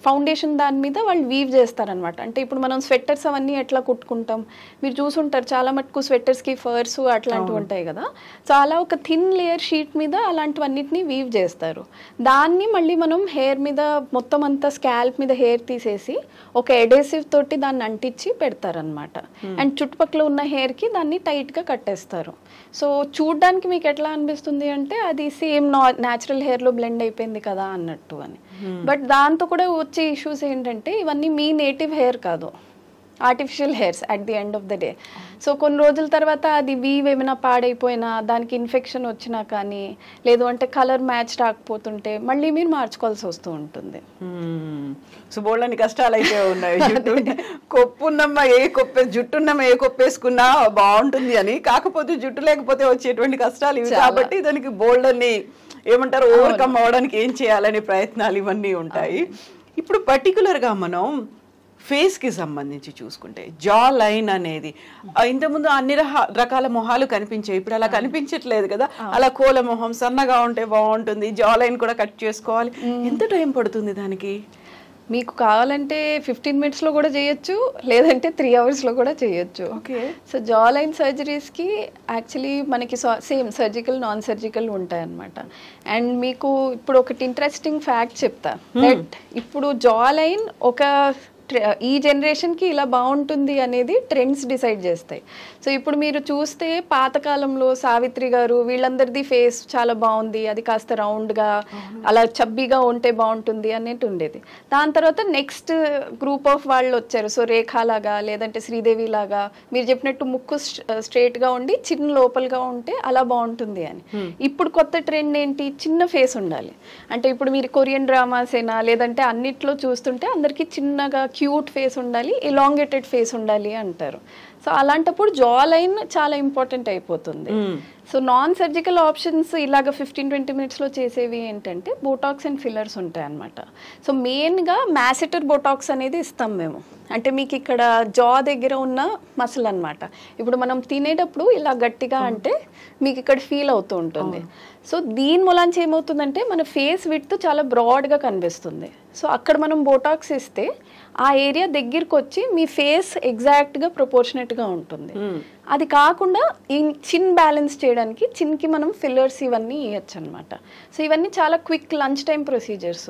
ఫౌండేషన్ దాని మీద వాళ్ళు వీవ్ చేస్తారనమాట. అంటే ఇప్పుడు మనం స్వెట్టర్స్ అవన్నీ ఎట్లా కుట్టుకుంటాం, మీరు చూసుంటారు చాలా మటుకు స్వెట్టర్స్కి ఫర్స్ అట్లాంటివి ఉంటాయి కదా. సో అలా ఒక థిన్ లేయర్ షీట్ మీద అలాంటివన్నిటిని వీవ్ చేస్తారు. దాన్ని మళ్ళీ మనం హెయిర్ మీద మొత్తం అంతా స్కాల్ప్ మీద హెయిర్ తీసేసి ఒక ఎడేసివ్ తోటి దాన్ని అంటించి పెడతారనమాట. అండ్ చుట్టుపక్కల ఉన్న హెయిర్కి దాన్ని టైట్గా కట్టేస్తారు. సో చూడ్డానికి మీకు ఎట్లా అనిపిస్తుంది అంటే అది సేమ్ న్యాచురల్ హెయిర్లో బ్లెండ్ అయిపోయింది కదా అన్నట్టు అని. బట్ దాంతో కూడా వచ్చే ఇష్యూస్ ఏంటంటే ఇవన్నీ మీ నేటివ్ హెయిర్ కాదు, artificial hairs at the end of the day. So కొన్ని రోజుల తర్వాత అది వీవ్ ఏమైనా పాడైపోయినా, దానికి ఇన్ఫెక్షన్ వచ్చినా కానీ, లేదు అంటే కలర్ మ్యాచ్ రాకపోతుంటే మళ్ళీ మీరు మార్చుకోవాల్సి వస్తూ ఉంటుంది. సో బోళ్ళని కష్టాలు అయితే ఉన్నాయి. కొప్పున్నమ్మా జుట్టున్నమ్మా ఏ కొప్పేసుకున్నా బాగుంటుంది అని, కాకపోతే జుట్టు లేకపోతే వచ్చేటువంటి కష్టాలు ఇవి. కాబట్టి దానికి బోళ్ళని ఏమంటారు ఓవర్కమ్ అవ్వడానికి ఏం చేయాలనే ప్రయత్నాలు ఇవన్నీ ఉంటాయి. ఇప్పుడు పర్టికులర్గా మనం ఫేస్కి సంబంధించి చూసుకుంటే జా లైన్ అనేది ఇంతకుముందు అన్ని రకాల మొహాలు కనిపించాయి, ఇప్పుడు అలా కనిపించట్లేదు కదా. అలా కోల మొహం సన్నగా ఉంటే బాగుంటుంది, జా లైన్ కూడా కట్ చేసుకోవాలి. ఎంత టైం పడుతుంది దానికి? మీకు కావాలంటే 15 minutesలో కూడా చేయొచ్చు, లేదంటే 3 hours కూడా చేయొచ్చు. ఓకే. సో జా లైన్ సర్జరీస్కి యాక్చువల్లీ మనకి సేమ్ సర్జికల్ నాన్ సర్జికల్ ఉంటాయన్నమాట. అండ్ మీకు ఇప్పుడు ఒకటి ఇంట్రెస్టింగ్ ఫ్యాక్ట్ చెప్తా. దట్ ఇప్పుడు జా లైన్ ఒక ఈ జనరేషన్కి ఇలా బాగుంటుంది అనేది ట్రెండ్స్ డిసైడ్ చేస్తాయి. సో ఇప్పుడు మీరు చూస్తే పాతకాలంలో సావిత్రి గారు వీళ్ళందరిది ఫేస్ చాలా బాగుంది, అది కాస్త రౌండ్గా అలా చబ్బీగా ఉంటే బాగుంటుంది అన్నట్టు ఉండేది. దాని తర్వాత నెక్స్ట్ గ్రూప్ ఆఫ్ వాళ్ళు వచ్చారు. సో రేఖాలాగా లేదంటే శ్రీదేవి లాగా మీరు చెప్పినట్టు ముక్కు స్ట్రేట్గా ఉండి చిన్న లోపలగా ఉంటే అలా బాగుంటుంది అని. ఇప్పుడు కొత్త ట్రెండ్ ఏంటి, చిన్న ఫేస్ ఉండాలి. అంటే ఇప్పుడు మీరు కొరియన్ డ్రామాస్ అయినా లేదంటే అన్నిట్లో చూస్తుంటే అందరికీ చిన్నగా క్యూట్ ఫేస్ ఉండాలి, ఎలాంగేటెడ్ ఫేస్ ఉండాలి అంటారు. సో అలాంటప్పుడు జా లైన్ చాలా ఇంపార్టెంట్ అయిపోతుంది. సో నాన్ సర్జికల్ ఆప్షన్స్ ఇలాగ 15-20 minutesలో చేసేవి ఏంటంటే బోటాక్స్ అండ్ ఫిల్లర్స్ ఉంటాయి అన్నమాట. సో మెయిన్గా మ్యాసెటర్ బోటాక్స్ అనేది ఇస్తాం మేము. అంటే మీకు ఇక్కడ జా దగ్గర ఉన్న మసిల్ అన్నమాట. ఇప్పుడు మనం తినేటప్పుడు ఇలా గట్టిగా అంటే మీకు ఇక్కడ ఫీల్ అవుతూ ఉంటుంది. సో దీని మూలాంచి ఏమవుతుందంటే మన ఫేస్ విడ్త్ చాలా బ్రాడ్గా కనిపిస్తుంది. సో అక్కడ మనం బోటాక్స్ ఇస్తే ఆ ఏరియా దగ్గరికి వచ్చి మీ ఫేస్ ఎగ్జాక్ట్గా ప్రపోర్షనేట్గా ఉంటుంది. అది కాకుండా ఈ చిన్ బ్యాలెన్స్ చేయడానికి చిన్కి మనం ఫిల్లర్స్ ఇవన్నీ ఇవ్వచ్చు అనమాట. సో ఇవన్నీ చాలా క్విక్ లంచ్ టైం ప్రొసీజర్స్.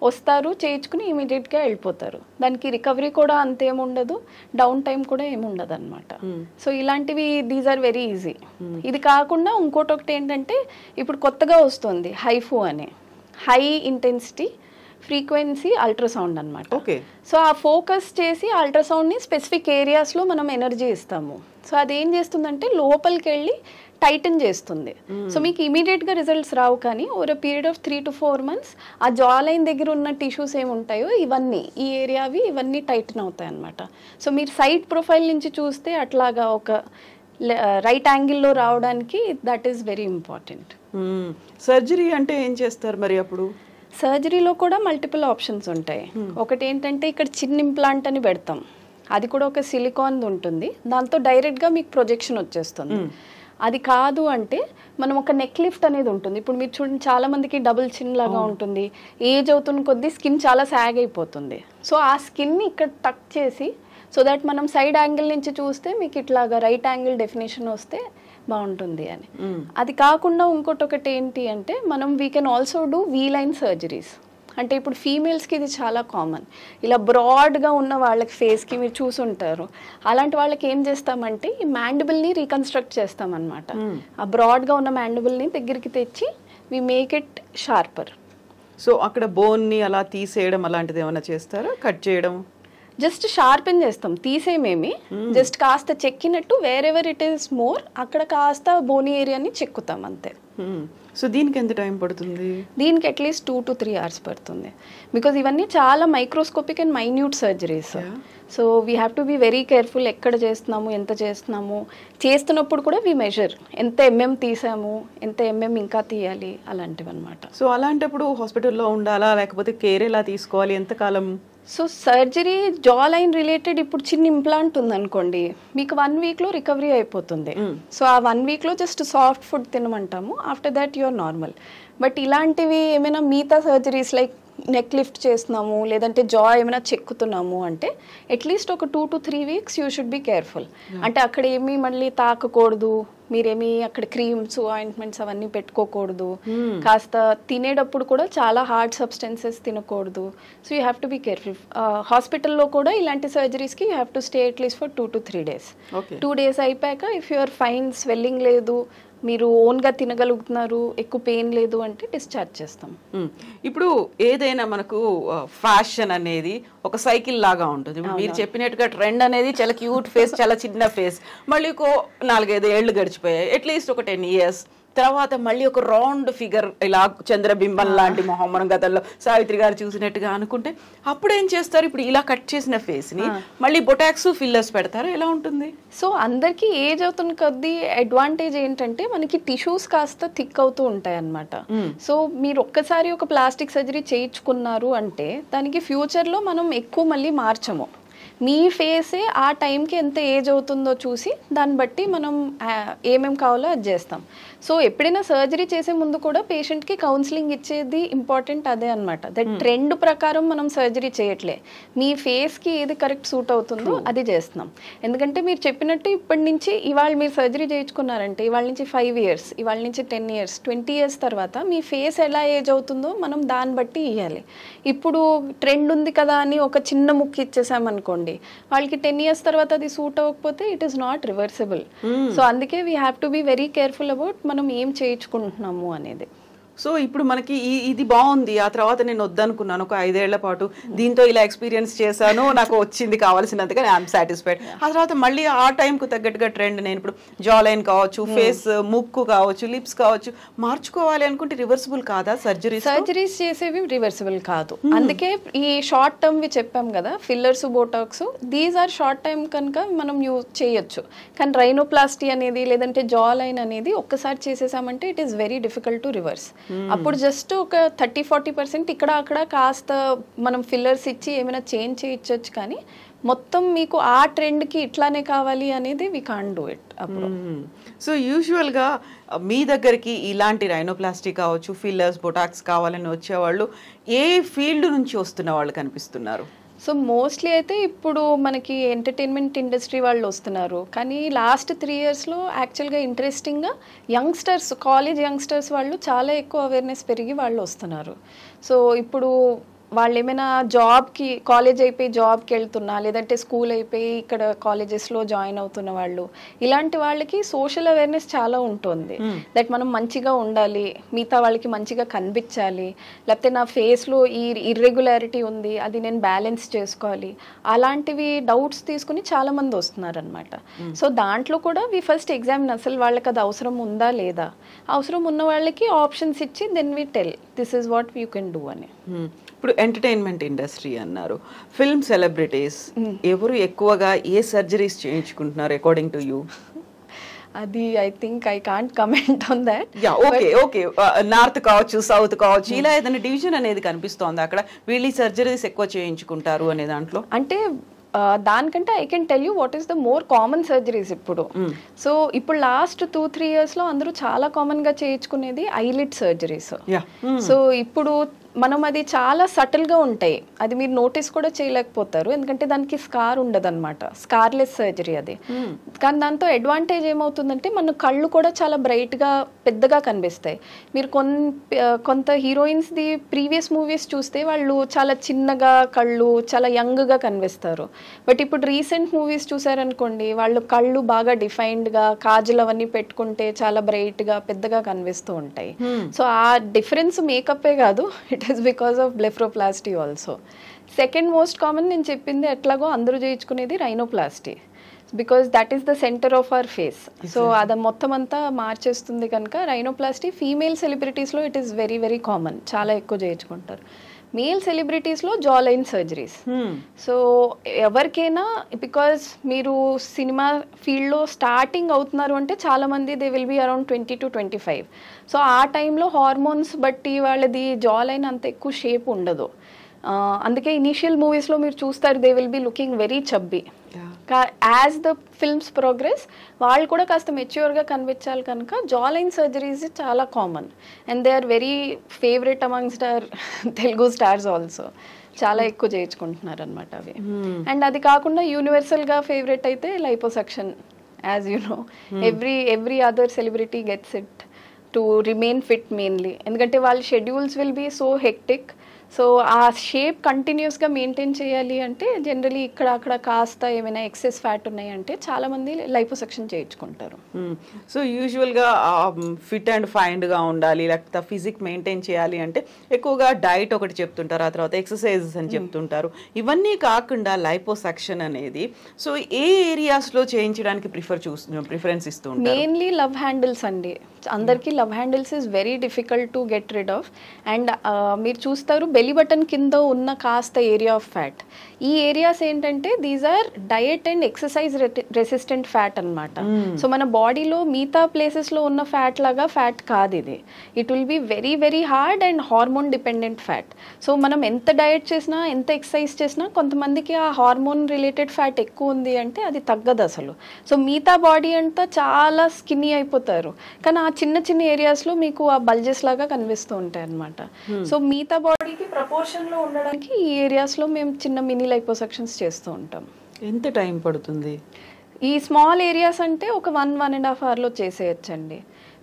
వస్తారు, చేయించుకుని ఇమీడియట్గా వెళ్ళిపోతారు. దానికి రికవరీ కూడా అంతేముండదు, డౌన్ టైం కూడా ఏముండదు అనమాట. సో ఇలాంటివి దీస్ ఆర్ వెరీ ఈజీ. ఇది కాకుండా ఇంకోటి ఏంటంటే ఇప్పుడు కొత్తగా వస్తుంది హైఫు అని, హై ఇంటెన్సిటీ ఫ్రీక్వెన్సీ అల్ట్రాసౌండ్ అనమాట. సో ఆ ఫోకస్ చేసి అల్ట్రాసౌండ్ని స్పెసిఫిక్ ఏరియాస్లో మనం ఎనర్జీ ఇస్తాము. సో అదేం చేస్తుందంటే లోపలికి వెళ్ళి టైటన్ చేస్తుంది. సో మీకు ఇమీడియట్గా రిజల్ట్స్ రావు, కానీ over period of 3 to 4 months ఆ జా లైన్ దగ్గర ఉన్న టిష్యూస్ ఏముంటాయో ఇవన్నీ ఈ ఏరియావి ఇవన్నీ టైటన్ అవుతాయి అన్నమాట. సో మీరు సైడ్ ప్రొఫైల్ నుంచి చూస్తే అట్లాగా ఒక రైట్ యాంగిల్లో రావడానికి that is very important. Surgery అంటే ఏం చేస్తారు మరి? అప్పుడు సర్జరీలో కూడా మల్టిపుల్ ఆప్షన్స్ ఉంటాయి. ఒకటి ఏంటంటే ఇక్కడ చిన్న ఇంప్లాంట్ అని పెడతాం, అది కూడా ఒక సిలికాన్ ఉంటుంది, దాంతో డైరెక్ట్గా మీకు ప్రొజెక్షన్ వచ్చేస్తుంది. అది కాదు అంటే మనం ఒక నెక్ లిఫ్ట్ అనేది ఉంటుంది. ఇప్పుడు మీరు చూడండి చాలా మందికి డబుల్ చిన్ లాగా ఉంటుంది, ఏజ్ అవుతున్న కొద్దీ స్కిన్ చాలా సాగ్ అయిపోతుంది. సో ఆ స్కిన్ని ఇక్కడ టక్ చేసి సో దట్ మనం సైడ్ యాంగిల్ నుంచి చూస్తే మీకు ఇట్లాగా రైట్ యాంగిల్ డెఫినేషన్ వస్తే బాగుంటుంది అని. అది కాకుండా ఒకటి ఏంటి అంటే మనం we can also do we line surgeries. అంటే ఇప్పుడు ఫీమేల్స్కి ఇది చాలా కామన్, ఇలా బ్రాడ్గా ఉన్న వాళ్ళకి ఫేస్కి మీరు చూసుంటారు. అలాంటి వాళ్ళకి ఏం చేస్తామంటే ఈ మ్యాండిబుల్ని రీకన్స్ట్రక్ట్ చేస్తామన్నమాట. ఆ బ్రాడ్గా ఉన్న మ్యాండిబుల్ని దగ్గరికి తెచ్చి we make it sharper. So అక్కడ బోన్ని అలా తీసేయడం అలాంటిది ఏమైనా చేస్తారా, కట్ చేయడం? జస్ట్ షార్పెన్ చేస్తాం, తీసేమేమి జస్ట్ కాస్త చెక్కినట్టు వేరెవర్ ఇట్ ఈస్ మోర్ అక్కడ కాస్త బోనీ ఏరియాని చెక్కుతాం అంతే. సో దీనికి ఎంత టైం పడుతుంది? దీనికి అట్లీస్ట్ 2 to 3 hours పడుతుంది, బికాజ్ ఇవన్నీ చాలా microscopic and minute surgeries. So we have to be very careful, ఎక్కడ చేస్తున్నాము, ఎంత చేస్తున్నాము, చేస్తున్నప్పుడు కూడా వీ మెజర్ ఎంత తీసాము, ఎంత ఇంకా తీయాలి, అలాంటివి అనమాట. సో అలాంటప్పుడు హాస్పిటల్లో ఉండాలా, లేకపోతే కేర్ ఎలా తీసుకోవాలి, ఎంతకాలం? So surgery jaw line related ఇప్పుడు చిన్న ఇంప్లాంట్ ఉందనుకోండి, మీకు 1 weekలో రికవరీ అయిపోతుంది. సో ఆ 1 weekలో జస్ట్ సాఫ్ట్ ఫుడ్ తినమంటాము, after that you're normal. But ఇలాంటివి ఏమైనా మిగతా సర్జరీస్ లైక్ నెక్ లిఫ్ట్ చేస్తున్నాము, లేదంటే జా ఏమైనా చెక్కుతున్నాము అంటే అట్లీస్ట్ ఒక 2 to 3 weeks you should be careful. అంటే అక్కడ ఏమీ మళ్ళీ తాకకూడదు, మీరేమి అక్కడ క్రీమ్స్ ఆయింట్మెంట్స్ అవన్నీ పెట్టుకోకూడదు, కాస్త తినేటప్పుడు కూడా చాలా హార్డ్ సబ్స్టెన్సెస్ తినకూడదు. So you have to be careful. హాస్పిటల్లో కూడా ఇలాంటి సర్జరీస్కి you have to stay at least for 2 to 3 days. 2 days అయిపోయాక ఇఫ్ యూఆర్ ఫైన్, స్వెల్లింగ్ లేదు, మీరు ఓన్గా తినగలుగుతున్నారు, ఎక్కువ పెయిన్ లేదు అంటే డిశ్చార్జ్ చేస్తాం. ఇప్పుడు ఏదైనా మనకు ఫ్యాషన్ అనేది ఒక సైకిల్ లాగా ఉంటుంది. మీరు చెప్పినట్టుగా ట్రెండ్ అనేది చాలా క్యూట్ ఫేస్, చాలా చిన్న ఫేస్, మళ్ళీ 4-5 ఏళ్ళు గడిచిపోయాయి, అట్లీస్ట్ ఒక 10 years తర్వాత మళ్ళీ ఒక రౌండ్ ఫిగర్, ఇలా చంద్రబింబం లాంటి మొహం మనం గతంలో సావిత్రి గారు చూసినట్టుగా అనుకుంటే అప్పుడు ఏం చేస్తారు? ఇప్పుడు ఇలా కట్ చేసిన ఫేస్ ని మళ్ళీ బొటాక్స్ ఫిల్లర్స్ పెడతారు, ఎలా ఉంటుంది? సో అందరికీ ఏజ్ అవుతున్న కొద్దీ అడ్వాంటేజ్ ఏంటంటే మనకి టిష్యూస్ కాస్త థిక్ అవుతూ ఉంటాయి అన్నమాట. సో మీరు ఒక్కసారి ఒక ప్లాస్టిక్ సర్జరీ చేయించుకున్నారు అంటే దానికి ఫ్యూచర్లో మనం ఎక్కువ మళ్ళీ మార్చము. మీ ఫేసే ఆ టైంకి ఎంత ఏజ్ అవుతుందో చూసి దాన్ని బట్టి మనం ఏమేమి కావాలో అది చేస్తాం. సో ఎప్పుడైనా సర్జరీ చేసే ముందు కూడా పేషెంట్కి కౌన్సిలింగ్ ఇచ్చేది ఇంపార్టెంట్ అదే అనమాట. దట్ ట్రెండ్ ప్రకారం మనం సర్జరీ చేయట్లే, మీ ఫేస్కి ఏది కరెక్ట్ సూట్ అవుతుందో అది చేస్తున్నాం. ఎందుకంటే మీరు చెప్పినట్టు ఇప్పటి నుంచి ఇవాళ మీరు సర్జరీ చేయించుకున్నారంటే ఇవాళ నుంచి 5 years, ఇవాళ నుంచి 10 years, 20 years తర్వాత మీ ఫేస్ ఎలా ఏజ్ అవుతుందో మనం దాన్ని బట్టి ఇవ్వాలి. ఇప్పుడు ట్రెండ్ ఉంది కదా అని ఒక చిన్న ముక్కు ఇచ్చేసామనుకోండి, వాళ్ళకి 10 years తర్వాత అది సూట్ అవ్వకపోతే it is not reversible. So అందుకే we have to be very careful about మనం ఏం చేయించుకుంటున్నాము అనేది. సో ఇప్పుడు మనకి ఇది బాగుంది, ఆ తర్వాత నేను వద్దనుకున్నాను ఒక 5 ఏళ్ల పాటు, దీంతో ఇలా ఎక్స్పీరియన్స్ చేశాను, నాకు వచ్చింది కావాల్సినంతగా, ఐఎమ్ సాటిస్ఫైడ్. ఆ తర్వాత మళ్ళీ ఆ టైంకు తగ్గట్టుగా ట్రెండ్, నేను ఇప్పుడు జా లైన్ కావచ్చు, ఫేస్, ముక్కు కావచ్చు, లిప్స్ కావచ్చు మార్చుకోవాలి అనుకుంటే రివర్సిబుల్ కాదా సర్జరీస్ చేసేవి? రివర్సిబుల్ కాదు. అందుకే ఈ షార్ట్ టర్మ్ వి చెప్పాం కదా, fillers, botox, these are short time కనుక మనం యూజ్ చేయొచ్చు. కానీ రైనోప్లాస్టీ అనేది లేదంటే జా లైన్ అనేది ఒక్కసారి చేసేసామంటే it is very difficult to reverse. అప్పుడు జస్ట్ ఒక 30-40% ఇక్కడ అక్కడ కాస్త మనం ఫిల్లర్స్ ఇచ్చి ఏమైనా చేంజ్ చేయొచ్చు, కానీ మొత్తం మీకు ఆ ట్రెండ్కి ఇట్లానే కావాలి అనేది వి కాంట్ డూ ఇట్ అప్పుడు. సో యూజువల్గా మీ దగ్గరికి ఇలాంటి రైనోప్లాస్టీ కావచ్చు, ఫిల్లర్స్, బొటాక్స్ కావాలని వచ్చేవాళ్ళు ఏ ఫీల్డ్ నుంచి వస్తున్న వాళ్ళు కనిపిస్తున్నారు? సో మోస్ట్లీ అయితే ఇప్పుడు మనకి ఎంటర్టైన్మెంట్ ఇండస్ట్రీ వాళ్ళు వస్తున్నారు, కానీ లాస్ట్ 3 yearsలో యాక్చువల్గా ఇంట్రెస్టింగ్గా యంగ్స్టర్స్, కాలేజ్ యంగ్స్టర్స్ వాళ్ళు చాలా ఎక్కువ అవేర్నెస్ పెరిగి వాళ్ళు వస్తున్నారు. సో ఇప్పుడు వాళ్ళు ఏమైనా జాబ్కి, కాలేజ్ అయిపోయి జాబ్కి వెళ్తున్నా, లేదంటే స్కూల్ అయిపోయి ఇక్కడ కాలేజెస్లో జాయిన్ అవుతున్న వాళ్ళు, ఇలాంటి వాళ్ళకి సోషల్ అవేర్నెస్ చాలా ఉంటుంది. దట్ మనం మంచిగా ఉండాలి, మిగతా వాళ్ళకి మంచిగా కనిపించాలి, లేకపోతే నా ఫేస్లో ఈ ఇర్రెగ్యులారిటీ ఉంది, అది నేను బ్యాలెన్స్ చేసుకోవాలి, అలాంటివి డౌట్స్ తీసుకుని చాలామంది వస్తున్నారు అనమాట. సో దాంట్లో కూడా వి ఫస్ట్ ఎగ్జామిన్ అసలు వాళ్ళకి అది అవసరం ఉందా లేదా, అవసరం ఉన్న వాళ్ళకి ఆప్షన్స్ ఇచ్చి then we tell this is what you can do అని. ఇప్పుడు ఎంటర్టైన్మెంట్ ఇండస్ట్రీ అన్నారు, ఫిల్మ్ సెలబ్రిటీస్ ఎవరు ఎక్కువగా ఏ సర్జరీస్ చేయించుకుంటున్నారు అకార్డింగ్ టు యూ? అది I think I can't comment on that. Okay north కావచ్చు, సౌత్ కావచ్చు, ఇలా ఏదైనా డివిజన్ అనేది కనిపిస్తోంది అక్కడ వీళ్ళు సర్జరీస్ ఎక్కువ చేయించుకుంటారు అనే దాంట్లో? అంటే దానికంటే I can tell you what is the more common surgeries ఇప్పుడు. సో ఇప్పుడు లాస్ట్ 2-3 yearsలో అందరూ చాలా కామన్గా చేయించుకునేది ఐలిడ్ సర్జరీస్. సో ఇప్పుడు మనం అది చాలా సటిల్గా ఉంటాయి, అది మీరు నోటీస్ కూడా చేయలేకపోతారు, ఎందుకంటే దానికి స్కార్ ఉండదు అనమాట, స్కార్లెస్ సర్జరీ అది. కానీ దాంతో అడ్వాంటేజ్ ఏమవుతుందంటే మన కళ్ళు కూడా చాలా బ్రైట్గా పెద్దగా కనిపిస్తాయి. మీరు కొంత హీరోయిన్స్ది ప్రీవియస్ మూవీస్ చూస్తే వాళ్ళు చాలా చిన్నగా కళ్ళు, చాలా యంగ్గా కనిపిస్తారు. బట్ ఇప్పుడు రీసెంట్ మూవీస్ చూసారనుకోండి, వాళ్ళు కళ్ళు బాగా డిఫైన్డ్గా, కాజల్ అవన్నీ పెట్టుకుంటే చాలా బ్రైట్గా పెద్దగా కనిపిస్తూ ఉంటాయి. సో ఆ డిఫరెన్స్ మేకప్పే కాదు, it it is because of blepharoplasty also. Second most common నేను చెప్పింది ఎట్లాగో అందరూ చేయించుకునేది rhinoplasty, because that is the centre of our face. So అది మొత్తం అంతా మార్చేస్తుంది కనుక రైనోప్లాస్టీ ఫీమేల్ సెలబ్రిటీస్లో it is very very common, చాలా ఎక్కువ చేయించుకుంటారు. మేల్ సెలబ్రిటీస్లో జా లైన్ సర్జరీస్. సో ఎవరికైనా బికాజ్ మీరు సినిమా ఫీల్డ్లో స్టార్టింగ్ అవుతున్నారు అంటే చాలామంది they will be around 20 to 25. So ఆ టైంలో హార్మోన్స్ బట్టి వాళ్ళది జా లైన్ అంత ఎక్కువ షేప్ ఉండదు. అందుకే ఇనీషియల్ మూవీస్లో మీరు చూస్తారు they will be looking very chubby. As the films progress వాళ్ళు కూడా కాస్త మెచ్యూర్గా కనిపించాలి కనుక జా లైన్ సర్జరీస్ చాలా common and they are very favourite amongst our Telugu stars also. చాలా ఎక్కువ చేయించుకుంటున్నారు అనమాట అవి. అండ్ అది కాకుండా యూనివర్సల్గా ఫేవరెట్ అయితే liposuction. As you know every other celebrity gets it to remain fit mainly, ఎందుకంటే వాళ్ళ schedules will be so hectic. So ఆ షేప్ కంటిన్యూస్గా మెయింటైన్ చేయాలి అంటే జనరలీ ఇక్కడ అక్కడ కాస్త ఏమైనా ఎక్సెస్ ఫ్యాట్ ఉన్నాయంటే చాలామంది లైపోసక్షన్ చేయించుకుంటారు. సో యూజువల్గా ఫిట్ అండ్ ఫైన్గా ఉండాలి లేకపోతే ఫిజిక్ మెయింటైన్ చేయాలి అంటే ఎక్కువగా డైట్ ఒకటి చెప్తుంటారు, ఆ తర్వాత ఎక్సర్సైజెస్ అని చెప్తుంటారు. ఇవన్నీ కాకుండా లైపోసక్షన్ అనేది సో ఏ ఏరియాస్లో చేయించడానికి ప్రిఫరెన్స్ ఇస్తూ ఉంటారు? మెయిన్లీ లవ్ హ్యాండిల్స్ అండి. అందరికీ love handles is very difficult to get rid of. And మీరు చూస్తారు బెలీ బటన్ కింద ఉన్న కాస్త ఏరియా ఆఫ్ ఫ్యాట్, ఈ ఏరియాస్ ఏంటంటే these are diet and exercise resistant fat అనమాట. సో మన బాడీలో మిగతా ప్లేసెస్లో ఉన్న ఫ్యాట్ లాగా ఫ్యాట్ కాదు ఇది. It will be very very hard and hormone dependent fat. So మనం ఎంత డయట్ చేసినా ఎంత ఎక్సర్సైజ్ చేసినా కొంతమందికి ఆ హార్మోన్ రిలేటెడ్ ఫ్యాట్ ఎక్కువ ఉంది అంటే అది తగ్గదు అసలు. సో మిగతా బాడీ అంతా చాలా స్కిన్నీ అయిపోతారు, కానీ ఆ చిన్న చిన్న ఏరియాస్లో మీకు ఆ బల్జెస్ లాగా కనిపిస్తూ ఉంటాయి అనమాట. సో మిగతా బాడీకి ప్రపోర్షన్లో ఉండడానికి ఈ ఏరియాస్లో మేము చిన్న మినీ లైపోసక్షన్స్ చేస్తూ ఉంటాం. ఎంత టైం పడుతుంది? ఈ స్మాల్ ఏరియాస్ అంటే ఒక 1.5 అవర్లో చేసేయచ్చండి.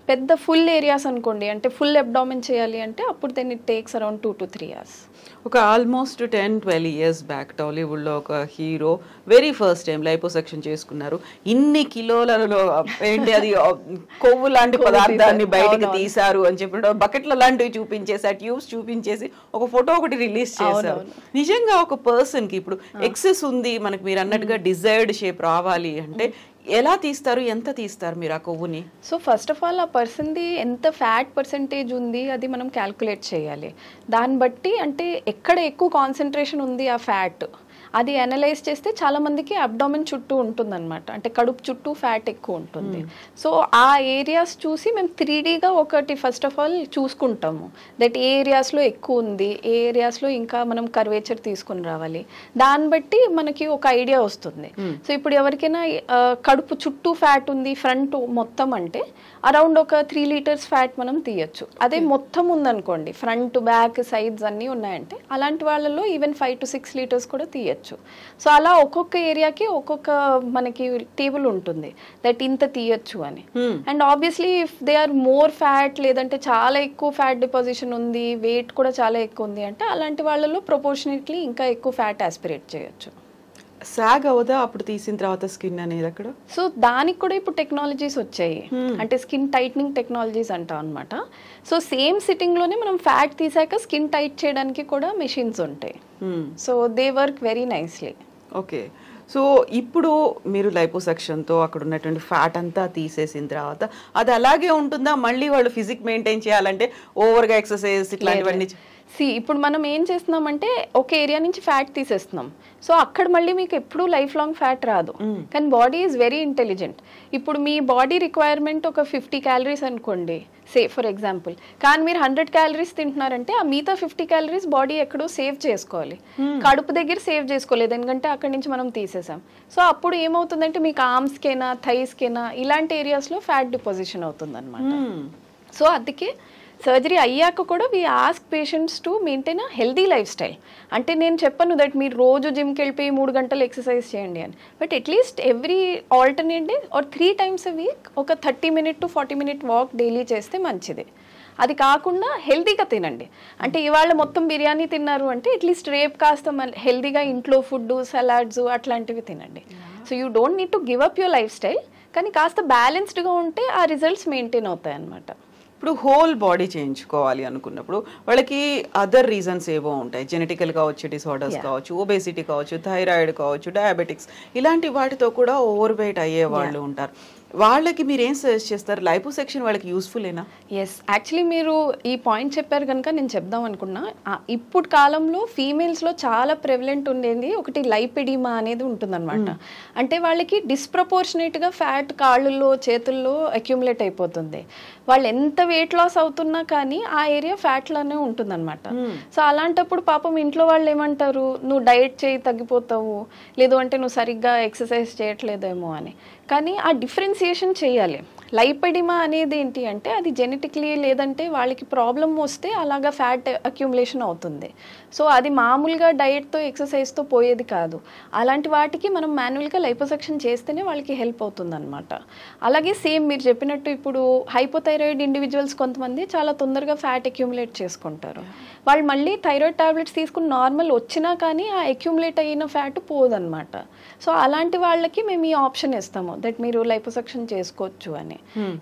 పెద్ద ఫుల్ ఏరియాస్ అనుకోండి, అంటే ఫుల్ అబ్డామిన్ చేయాలి అంటే అప్పుడు then it takes around 2 to 3 hours. ఒక ఆల్మోస్ట్ 10-12 years బ్యాక్ టాలీవుడ్లో ఒక hero very first time liposuction చేసుకున్నారు. ఇన్ని కిలోలలో ఏంటి అది కొవ్వు లాంటి పదార్థాన్ని బయటకు తీశారు అని చెప్పి బకెట్ల లాంటివి చూపించేసి ఆ ట్యూబ్స్ చూపించేసి ఒక ఫోటో ఒకటి రిలీజ్ చేశారు. నిజంగా ఒక పర్సన్కి ఇప్పుడు ఎక్సెస్ ఉంది మనకి మీరు అన్నట్టుగా డిజైర్డ్ షేప్ రావాలి అంటే ఎలా తీస్తారు, ఎంత తీస్తారు మీరు ఆ కొవ్వుని? సో ఫస్ట్ ఆఫ్ ఆల్ ఆ పర్సన్ది ఎంత ఫ్యాట్ పర్సెంటేజ్ ఉంది అది మనం క్యాల్కులేట్ చేయాలి. దాన్ని బట్టి అంటే ఎక్కడ ఎక్కువ కాన్సన్ట్రేషన్ ఉంది ఆ ఫ్యాట్ అది అనలైజ్ చేస్తే చాలా మందికి అబ్డామిన్ చుట్టూ ఉంటుందన్నమాట, అంటే కడుపు చుట్టూ ఫ్యాట్ ఎక్కువ ఉంటుంది. సో ఆ ఏరియాస్ చూసి మేము 3Dగా ఒకటి ఫస్ట్ ఆఫ్ ఆల్ చూసుకుంటాము దట్ ఏ ఏరియాస్లో ఎక్కువ ఉంది, ఏ ఏరియాస్లో ఇంకా మనం కర్వేచర్ తీసుకుని రావాలి. దాన్ని బట్టి మనకి ఒక ఐడియా వస్తుంది. సో ఇప్పుడు ఎవరికైనా కడుపు చుట్టూ ఫ్యాట్ ఉంది ఫ్రంట్ మొత్తం అంటే అరౌండ్ ఒక 3 liters ఫ్యాట్ మనం తీయచ్చు. అదే మొత్తం ఉందనుకోండి ఫ్రంట్ బ్యాక్ సైడ్స్ అన్నీ ఉన్నాయంటే అలాంటి వాళ్ళలో ఈవెన్ 5 to 6 liters కూడా తీయచ్చు. సో అలా ఒక్కొక్క ఏరియాకి ఒక్కొక్క మనకి టేబుల్ ఉంటుంది దట్ ఇంత తీయచ్చు అని. And obviously if they are more fat లేదంటే చాలా ఎక్కువ ఫ్యాట్ డిపాజిషన్ ఉంది, వెయిట్ కూడా చాలా ఎక్కువ ఉంది అంటే అలాంటి వాళ్ళలో ప్రపోర్షనేట్లీ ఇంకా ఎక్కువ ఫ్యాట్ ఆస్పిరేట్ చేయొచ్చు. సాగ్ అవదా అప్పుడు తీసిన తర్వాత స్కిన్ అనేది అక్కడ? సో దానికి కూడా ఇప్పుడు టెక్నాలజీస్ వచ్చాయి, అంటే స్కిన్ టైట్నింగ్ టెక్నాలజీస్ అంటాం అనమాట. సో సేమ్ సిట్టింగ్ లోనే మనం ఫ్యాట్ తీసాక స్కిన్ టైట్ చేయడానికి కూడా మెషిన్స్ ఉంటాయి. So they work very nicely. Okay. So ఇప్పుడు మీరు లైపోసక్షన్తో అక్కడ ఉన్నటువంటి ఫ్యాట్ అంతా తీసేసిన తర్వాత అది అలాగే ఉంటుందా? మళ్ళీ వాళ్ళు ఫిజిక్ మెయింటైన్ చేయాలంటే ఓవర్గా ఎక్సర్సైజ్ ఇట్లాంటివన్నీ? ఇప్పుడు మనం ఏం చేస్తున్నామంటే ఒక ఏరియా నుంచి ఫ్యాట్ తీసేస్తున్నాం, సో అక్కడ మళ్ళీ మీకు ఎప్పుడూ లైఫ్ లాంగ్ ఫ్యాట్ రాదు. కానీ బాడీ ఈజ్ వెరీ ఇంటెలిజెంట్. ఇప్పుడు మీ బాడీ రిక్వైర్మెంట్ ఒక 50 calories అనుకోండి సే ఫర్ ఎగ్జాంపుల్, కానీ మీరు 100 calories తింటున్నారంటే ఆ మిగతా 50 calories బాడీ ఎక్కడో సేవ్ చేసుకోవాలి, కడుపు దగ్గర సేవ్ చేసుకోలేదు ఎందుకంటే అక్కడి నుంచి మనం తీసేసాం. సో అప్పుడు ఏమవుతుందంటే మీకు ఆర్మ్స్కైనా థైస్కైనా ఇలాంటి ఏరియాస్లో ఫ్యాట్ డిపాజిషన్ అవుతుంది అనమాట. సో అందుకే సర్జరీ అయ్యాక కూడా we ask patients to maintain a healthy life style. అంటే నేను చెప్పను దట్ మీరు రోజు జిమ్కి వెళ్ళిపోయి 3 గంటలు ఎక్సర్సైజ్ చేయండి అని, but at least every alternate day or 3 times a week ఒక 30 to 40 వాక్ డైలీ చేస్తే మంచిది. అది కాకుండా హెల్తీగా తినండి. అంటే ఇవాళ మొత్తం బిర్యానీ తిన్నారు అంటే అట్లీస్ట్ రేపు కాస్త హెల్తీగా ఇంట్లో ఫుడ్ సలాడ్స్ అట్లాంటివి తినండి. So you don't need to give up your life style, కానీ కాస్త బ్యాలెన్స్డ్గా ఉంటే ఆ రిజల్ట్స్ మెయింటైన్ అవుతాయి అన్నమాట. ఇప్పుడు హోల్ బాడీ చేయించుకోవాలి అనుకున్నప్పుడు వాళ్ళకి అదర్ రీజన్స్ ఏవో ఉంటాయి, జెనెటికల్గా వచ్చే డిసార్డర్స్ కావచ్చు, ఒబేసిటీ కావచ్చు, థైరాయిడ్ కావచ్చు, డయాబెటిక్స్, ఇలాంటి వాటితో కూడా ఓవర్ వెయిట్ అయ్యే వాళ్ళు ఉంటారు. వాళ్ళకి మీరు ఏం సజెస్ట్ చేస్తారు? లైపోసెక్షన్ వాళ్ళకి యూస్ఫుల్లేనా? ఎస్, యాక్చువల్లీ మీరు ఈ పాయింట్ చెప్పారు కనుక నేను చెప్దాం అనుకున్నా. ఇప్పుడు కాలంలో ఫీమేల్స్లో చాలా ప్రెవలెంట్ ఉండేది ఒకటి లైపిడిమా అనేది ఉంటుందన్నమాట. అంటే వాళ్ళకి డిస్ప్రపోర్షనేట్గా ఫ్యాట్ కాళ్ళల్లో చేతుల్లో అక్యుములేట్ అయిపోతుంది. వాళ్ళు ఎంత వెయిట్ లాస్ అవుతున్నా కానీ ఆ ఏరియా ఫ్యాట్లానే ఉంటుందన్నమాట. సో అలాంటప్పుడు పాపం ఇంట్లో వాళ్ళు ఏమంటారు, నువ్వు డయట్ చేయి తగ్గిపోతావు, లేదు అంటే నువ్వు సరిగ్గా ఎక్సర్సైజ్ చేయట్లేదేమో అని. కానీ ఆ డిఫరెన్సియేషన్ చేయాలి. లైపిడిమా అనేది ఏంటి అంటే అది జెనెటిక్లీ లేదంటే వాళ్ళకి ప్రాబ్లం వస్తే అలాగా ఫ్యాట్ అక్యుములేషన్ అవుతుంది. సో అది మామూలుగా డయట్తో ఎక్సర్సైజ్తో పోయేది కాదు. అలాంటి వాటికి మనం మాన్యువల్గా లైపోసెక్షన్ చేస్తేనే వాళ్ళకి హెల్ప్ అవుతుంది అనమాట. అలాగే సేమ్ మీరు చెప్పినట్టు ఇప్పుడు హైపోథైరాయిడ్ ఇండివిజువల్స్ కొంతమంది చాలా తొందరగా ఫ్యాట్ అక్యుములేట్ చేసుకుంటారు. వాళ్ళు మళ్ళీ థైరాయిడ్ టాబ్లెట్స్ తీసుకుని నార్మల్ వచ్చినా కానీ ఆ అక్యుములేట్ అయిన ఫ్యాట్ పోదన్నమాట. సో అలాంటి వాళ్ళకి మేము ఈ ఆప్షన్ ఇస్తాము, దట్ మీరు లైపోసెక్షన్ చేసుకోవచ్చు అని.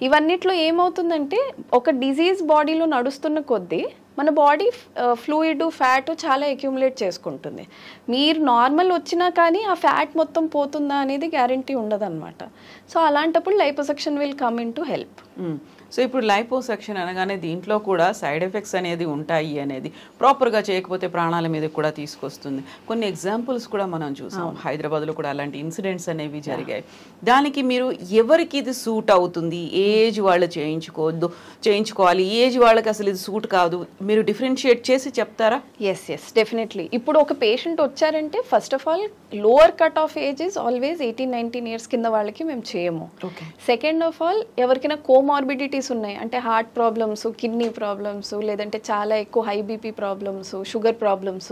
ఇవన్నిట్లో ఏమవుతుందంటే ఒక డిజీజ్ బాడీలో నడుస్తున్న కొద్దీ మన బాడీ ఫ్లూయిడ్ ఫ్యాట్ చాలా అక్యుములేట్ చేసుకుంటుంది. మీరు నార్మల్ వచ్చినా కానీ ఆ ఫ్యాట్ మొత్తం పోతుందా అనేది గ్యారంటీ ఉండదన్నమాట. సో అలాంటప్పుడు liposuction will come in to help. So ఇప్పుడు లైపోసెక్షన్ అనగానే దీంట్లో కూడా సైడ్ ఎఫెక్ట్స్ అనేది ఉంటాయి అనేది, ప్రాపర్గా చేయకపోతే ప్రాణాల మీద కూడా తీసుకొస్తుంది. కొన్ని ఎగ్జాంపుల్స్ కూడా మనం చూసాం, హైదరాబాద్లో కూడా అలాంటి ఇన్సిడెంట్స్ అనేవి జరిగాయి. దానికి మీరు ఎవరికి ఇది సూట్ అవుతుంది, ఏజ్ వాళ్ళు చేయించుకోవాలి, ఏజ్ వాళ్ళకి అసలు ఇది సూట్ కాదు, మీరు డిఫరెన్షియేట్ చేసి చెప్తారా? Yes definitely. ఇప్పుడు ఒక పేషెంట్ వచ్చారంటే first of all lower cut off age is always 18-19 years కింద వాళ్ళకి మేము చేయము. సెకండ్ ఆఫ్ ఆల్ ఎవరికైనా కోమార్బిడిటీస్ ఉన్నాయి అంటే హార్ట్ ప్రాబ్లమ్స్, కిడ్నీ ప్రాబ్లమ్స్, లేదంటే చాలా ఎక్కువ high BP problems, sugar problems,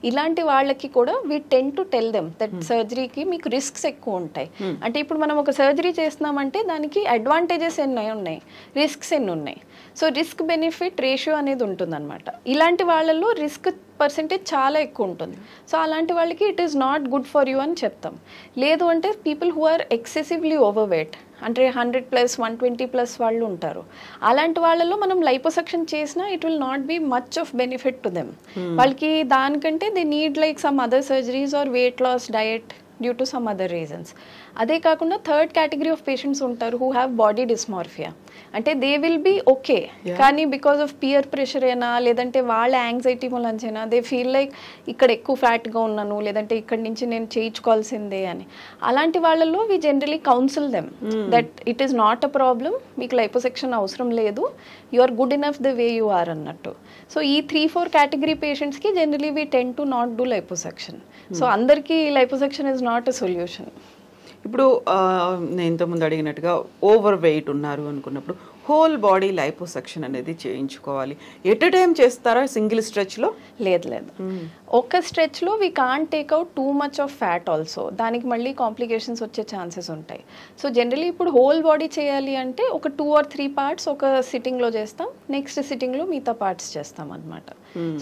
ఇలాంటి వాళ్ళకి కూడా we tend to tell them that సర్జరీకి మీకు రిస్క్స్ ఎక్కువ ఉంటాయి. అంటే ఇప్పుడు మనం ఒక సర్జరీ చేస్తున్నామంటే దానికి అడ్వాంటేజెస్ ఎన్ని ఉన్నాయి, రిస్క్స్ ఎన్ని ఉన్నాయి. సో రిస్క్ బెనిఫిట్ రేషియో అనేది ఉంటుందన్నమాట. ఇలాంటి వాళ్ళల్లో రిస్క్ పర్సెంటేజ్ చాలా ఎక్కువ ఉంటుంది. సో అలాంటి వాళ్ళకి it is not good for you అని చెప్తాం. లేదు అంటే people who are excessively over weight అంటే 100+, 120+ వాళ్ళు ఉంటారు. అలాంటి వాళ్ళలో మనం లైపోసెక్షన్ చేసినా it will not be much of benefit to them. వాళ్ళకి దానికంటే they need like some other surgeries or weight loss diet due to some other reasons. అదే కాకుండా థర్డ్ కేటగిరీ ఆఫ్ పేషెంట్స్ ఉంటారు హూ హ్యావ్ బాడీ డిస్మార్ఫియా. అంటే దే విల్ బీ ఓకే, కానీ బికాస్ ఆఫ్ పియర్ ప్రెషర్ అయినా లేదంటే వాళ్ళ యాంగ్జైటీ మూలంచైనా దే ఫీల్ లైక్ ఇక్కడ ఎక్కువ ఫ్యాట్గా ఉన్నాను, లేదంటే ఇక్కడ నుంచి నేను చేయించుకోవాల్సిందే అని. అలాంటి వాళ్ళలో we generally counsel them that it is not a problem, మీకు లైపోసెక్షన్ అవసరం లేదు, you are good enough the way you are అన్నట్టు. సో ఈ 3-4 కేటగిరీ పేషెంట్స్కి generally we tend to not do liposuction. So అందరికీ liposuction is not a solution. ఇప్పుడు నేను ఇంతకుముందు అడిగినట్టుగా ఓవర్ వెయిట్ ఉన్నారు అనుకున్నప్పుడు హోల్ బాడీ లైపోసెక్షన్ అనేది చేయించుకోవాలి. ఎట్ ఎ టైం చేస్తారా సింగిల్ స్ట్రెచ్లో? లేదు, ఒక స్ట్రెచ్లో we can't take out too much of fat also. దానికి మళ్ళీ కాంప్లికేషన్స్ వచ్చే ఛాన్సెస్ ఉంటాయి. సో జనరలీ ఇప్పుడు హోల్ బాడీ చేయాలి అంటే ఒక 2 or 3 పార్ట్స్ ఒక సిట్టింగ్లో చేస్తాం, నెక్స్ట్ సిట్టింగ్లో మిగతా పార్ట్స్ చేస్తాం అనమాట.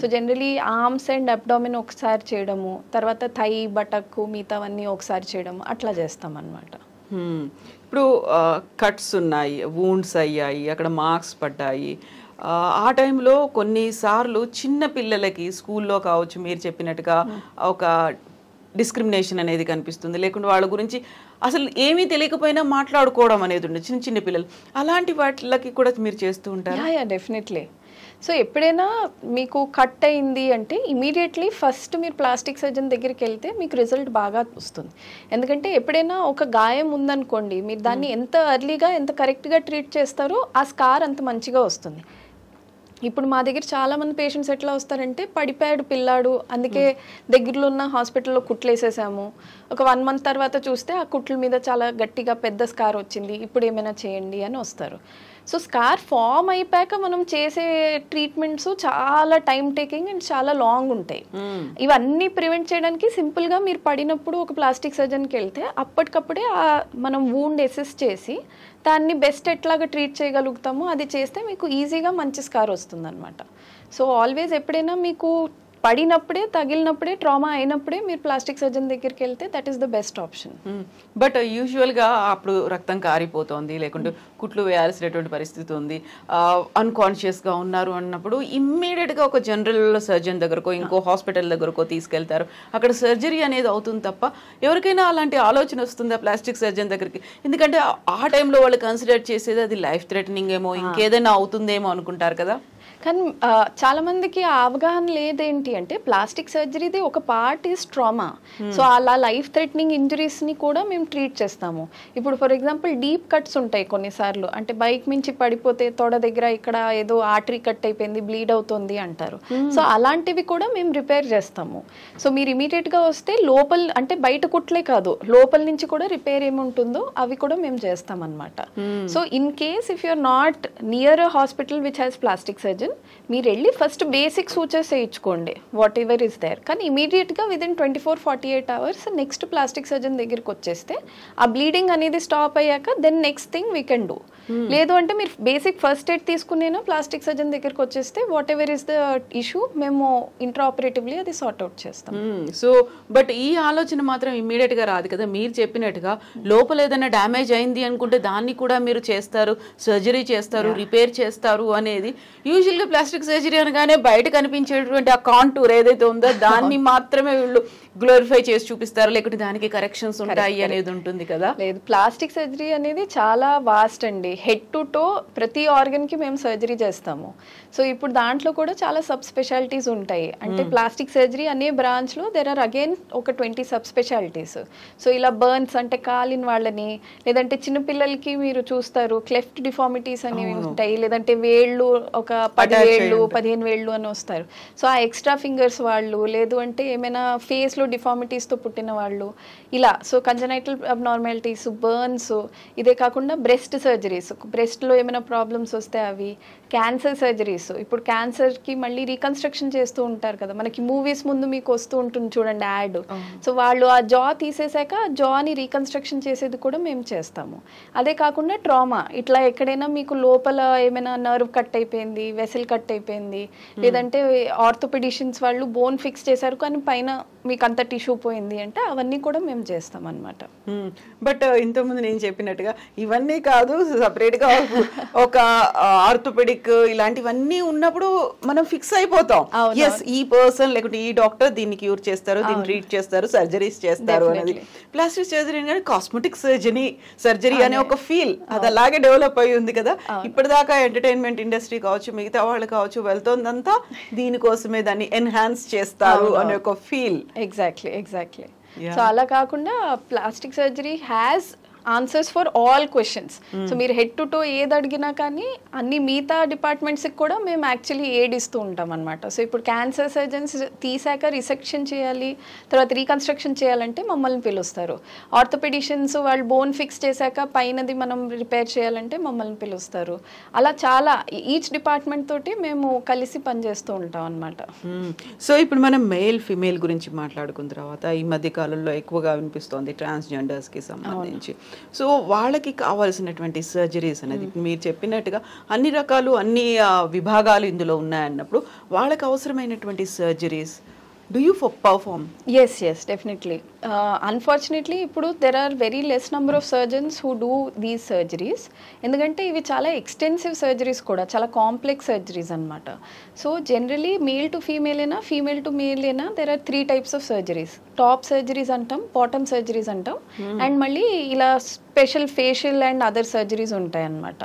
So generally arms and abdomen ఒకసారి చేయడము, తర్వాత థై, బటక్, మిగతావన్నీ ఒకసారి చేయడము, అట్లా చేస్తాం అనమాట. ఇప్పుడు కట్స్ ఉన్నాయి, వూండ్స్ అయ్యాయి, అక్కడ మార్క్స్ పడ్డాయి, ఆ టైంలో కొన్నిసార్లు చిన్న పిల్లలకి స్కూల్లో కావచ్చు మీరు చెప్పినట్టుగా ఒక డిస్క్రిమినేషన్ అనేది కనిపిస్తుంది, లేకుంటే వాళ్ళ గురించి అసలు ఏమీ తెలియకపోయినా మాట్లాడుకోవడం అనేది ఉండదు చిన్న పిల్లలు. అలాంటి వాటికి కూడా మీరు చేస్తూ ఉంటారు? Yeah definitely. సో ఎప్పుడైనా మీకు కట్ అయింది అంటే ఇమీడియట్లీ ఫస్ట్ మీరు ప్లాస్టిక్ సర్జన్ దగ్గరికి వెళ్తే మీకు రిజల్ట్ బాగా వస్తుంది. ఎందుకంటే ఎప్పుడైనా ఒక గాయం ఉందనుకోండి, మీరు దాన్ని ఎంత ఎర్లీగా ఎంత కరెక్ట్గా ట్రీట్ చేస్తారో ఆ స్కార్ అంత మంచిగా వస్తుంది. ఇప్పుడు మా దగ్గర చాలామంది పేషెంట్స్ ఎట్లా వస్తారంటే పడిపోయాడు పిల్లాడు, అందుకే దగ్గరలో ఉన్న హాస్పిటల్లో కుట్లు వేసేసాము, ఒక 1 month తర్వాత చూస్తే ఆ కుట్ల మీద చాలా గట్టిగా పెద్ద స్కార్ వచ్చింది, ఇప్పుడు ఏమైనా చేయండి అని వస్తారు. సో స్కార్ ఫామ్ అయిపోయాక మనం చేసే ట్రీట్మెంట్స్ చాలా టైం టేకింగ్ అండ్ చాలా లాంగ్ ఉంటాయి. ఇవన్నీ ప్రివెంట్ చేయడానికి సింపుల్గా మీరు పడినప్పుడు ఒక ప్లాస్టిక్ సర్జన్కి వెళ్తే అప్పటికప్పుడే మనం వూండ్ అసెస్ చేసి దాన్ని బెస్ట్ ఎట్లాగా ట్రీట్ చేయగలుగుతామో అది చేస్తే మీకు ఈజీగా మంచి స్కార్ వస్తుంది అనమాట. సో ఆల్వేస్ ఎప్పుడైనా మీకు పడినప్పుడే తగిలినప్పుడే ట్రామా అయినప్పుడే మీరు ప్లాస్టిక్ సర్జన్ దగ్గరికి వెళ్తే that is the best option. But యూజువల్గా అప్పుడు రక్తం కారిపోతుంది, లేకుంటే కుట్లు వేయాల్సినటువంటి పరిస్థితి ఉంది, అన్కాన్షియస్గా ఉన్నారు అన్నప్పుడు ఇమ్మీడియట్గా ఒక జనరల్ సర్జన్ దగ్గరకో ఇంకో హాస్పిటల్ దగ్గరకో తీసుకెళ్తారు. అక్కడ సర్జరీ అనేది అవుతుంది తప్ప ఎవరికైనా అలాంటి ఆలోచన వస్తుందా ప్లాస్టిక్ సర్జన్ దగ్గరికి? ఎందుకంటే ఆ టైంలో వాళ్ళు కన్సిడర్ చేసేది అది లైఫ్ థ్రెటనింగ్ ఏమో, ఇంకేదైనా అవుతుందేమో అనుకుంటారు కదా. కానీ చాలా మందికి ఆ అవగాహన లేదేంటి అంటే ప్లాస్టిక్ సర్జరీది ఒక పార్ట్ ఈస్ ట్రామా. సో అలా లైఫ్ థ్రెటనింగ్ ఇంజరీస్ని కూడా మేము ట్రీట్ చేస్తాము. ఇప్పుడు ఫర్ ఎగ్జాంపుల్ డీప్ కట్స్ ఉంటాయి కొన్నిసార్లు, అంటే బైక్ మించి పడిపోతే తొడ దగ్గర ఇక్కడ ఏదో ఆర్టరీ కట్ అయిపోయింది, బ్లీడ్ అవుతుంది అంటారు. సో అలాంటివి కూడా మేము రిపేర్ చేస్తాము. సో మీరు ఇమీడియట్గా వస్తే లోపల అంటే బయట కుట్లే కాదు, లోపల నుంచి కూడా రిపేర్ ఏముంటుందో అవి కూడా మేము చేస్తాం అనమాట. So in case if you're not near a hospital which has plastic surgeon, మీరు వెళ్ళి ఫస్ట్ బేసిక్ సూచర్స్ వేయించుకోండి వాట్ ఎవర్ ఇస్ దేర్. కానీ ఇమీడియట్గా within 24-48 hours next plastic surgeon దగ్గరికి వచ్చేస్తే ఆ బ్లీడింగ్ అనేది స్టాప్ అయ్యాక then next thing we can do. లేదు అంటే మీరు బేసిక్ ఫస్ట్ ఎయిడ్ తీసుకునేనా ప్లాస్టిక్ సర్జన్ దగ్గరికి వచ్చేస్తే whatever is the issue మేము ఇంట్రాఆపరేటివ్లీ అది సార్ట్ అవుట్ చేస్తాం. సో బట్ ఈ ఆలోచన మాత్రం ఇమ్మీడియట్గా రాదు కదా. మీరు చెప్పినట్టుగా లోపల ఏదైనా డ్యామేజ్ అయింది అనుకుంటే దాన్ని కూడా మీరు చేస్తారు, సర్జరీ చేస్తారు, రిపేర్ చేస్తారు అనేది. యూజువల్గా ప్లాస్టిక్ సర్జరీ అనగానే బయట కనిపించేటువంటి ఆ కాంటూర్ ఏదైతే ఉందో దాన్ని మాత్రమే వీళ్ళు గ్లోరిఫై చేసి చూపిస్తారు, లేకుంటే దానికి కరెక్షన్స్ ఉంటాయి అనేది ఉంటుంది కదా. లేదు, ప్లాస్టిక్ సర్జరీ అనేది చాలా వాస్ట్ అండి. హెడ్ టు టో ప్రతి ఆర్గన్కి మేము సర్జరీ చేస్తాము. సో ఇప్పుడు దాంట్లో కూడా చాలా సబ్ స్పెషాలిటీస్ ఉంటాయి. అంటే ప్లాస్టిక్ సర్జరీ అనే బ్రాంచ్లో దెర్ ఆర్ అగైన్ ఒక 20 సబ్ స్పెషాలిటీస్. సో ఇలా బర్న్స్ అంటే కాలిన వాళ్ళని, లేదంటే చిన్నపిల్లలకి మీరు చూస్తారు క్లెఫ్ట్ డిఫార్మిటీస్ అనేవి ఉంటాయి, లేదంటే వేళ్ళు ఒక 10 వేళ్ళు 15 వేళ్ళు అని వస్తారు. సో ఆ ఎక్స్ట్రా ఫింగర్స్ వాళ్ళు, లేదు అంటే ఏమైనా ఫేస్లో డిఫార్మిటీస్తో పుట్టిన వాళ్ళు ఇలా. సో కంజనైటల్ అబ్నార్మాలిటీస్, బర్న్స్, ఇదే కాకుండా బ్రెస్ట్ సర్జరీస్, బ్రెస్ట్లో ఏమైనా ప్రాబ్లమ్స్ వస్తే అవి, క్యాన్సర్ సర్జరీస్. ఇప్పుడు క్యాన్సర్కి మళ్ళీ రీకన్స్ట్రక్షన్ చేస్తూ ఉంటారు కదా, మనకి మూవీస్ ముందు మీకు వస్తూ ఉంటుంది చూడండి యాడ్. సో వాళ్ళు ఆ జా తీసేసాక ఆ జాని రీకన్స్ట్రక్షన్ చేసేది కూడా మేము చేస్తాము. అదే కాకుండా ట్రామా, ఇట్లా ఎక్కడైనా మీకు లోపల ఏమైనా నర్వ్ కట్ అయిపోయింది, వెసల్ కట్ అయిపోయింది, లేదంటే ఆర్థోపెడిషియన్స్ వాళ్ళు బోన్ ఫిక్స్ చేశారు కానీ పైన మీకు అంత టిష్యూ పోయింది అంటే అవన్నీ కూడా మేము చేస్తాం అనమాట. బట్ ఇంతకుముందు నేను చెప్పినట్టుగా ఇవన్నీ కాదు, సపరేట్గా ఒక ఆర్థోపెడిక్ ఇలాంటివన్నీ ఉన్నప్పుడు మనం ఫిక్స్ అయిపోతాం, ఎస్ ఈ పర్సన్ లేకుంటే ఈ డాక్టర్ దీన్ని క్యూర్ చేస్తారు, దీన్ని ట్రీట్ చేస్తారు, సర్జరీస్ చేస్తారు అనేది. ప్లాస్టిక్ సర్జరీ అనేది కాస్మెటిక్ సర్జరీ అనే ఒక ఫీల్ అది అలాగే డెవలప్ అయ్యి ఉంది కదా. ఇప్పటిదాకా ఎంటర్టైన్మెంట్ ఇండస్ట్రీ కావచ్చు, మిగతా వాళ్ళు కావచ్చు, వెళ్తుందంతా దీనికోసమే, దాన్ని ఎన్హాన్స్ చేస్తారు అనే ఒక ఫీల్. ఎగ్జాక్ట్లీ. సో అలా కాకుండా plastic surgery has answers for all questions. So మీరు హెడ్ టు టో ఏది అడిగినా కానీ అన్ని మిగతా డిపార్ట్మెంట్స్కి కూడా మేము యాక్చువల్లీ ఎయిడ్ ఇస్తూ ఉంటాం అనమాట. సో ఇప్పుడు క్యాన్సర్ సర్జన్స్ తీసాక రిసెక్షన్ చేయాలి, తర్వాత రీకన్స్ట్రక్షన్ చేయాలంటే మమ్మల్ని పిలుస్తారు. ఆర్థోపెడిషియన్స్ వాళ్ళు బోన్ ఫిక్స్ చేశాక పైనది మనం రిపేర్ చేయాలంటే మమ్మల్ని పిలుస్తారు. అలా చాలా ఈచ్ డిపార్ట్మెంట్ తోటి మేము కలిసి పనిచేస్తూ ఉంటాం అనమాట. సో ఇప్పుడు మనం మేల్ ఫిమేల్ గురించి మాట్లాడుకున్న తర్వాత ఈ మధ్య కాలంలో ఎక్కువగా వినిపిస్తోంది ట్రాన్స్జెండర్స్కి సంబంధించి. సో వాళ్ళకి కావాల్సినటువంటి సర్జరీస్ అనేది మీరు చెప్పినట్టుగా అన్ని రకాలు అన్ని విభాగాలు ఇందులో ఉన్నాయన్నప్పుడు వాళ్ళకి అవసరమైనటువంటి surgeries do you perform? Yes, definitely. Unfortunately, ఇప్పుడు there are very less number of surgeons who do these surgeries. ఎందుకంటే ఇవి చాలా ఎక్స్టెన్సివ్ సర్జరీస్ కూడా, చాలా కాంప్లెక్స్ సర్జరీస్ అనమాట. So generally male to female అయినా, ఫీమేల్ టు మేల్ అయినా there are 3 types of surgeries. Top surgeries అంటాం, బాటమ్ సర్జరీస్ అంటాం, అండ్ మళ్ళీ ఇలా special facial and other surgeries ఉంటాయి అన్నమాట.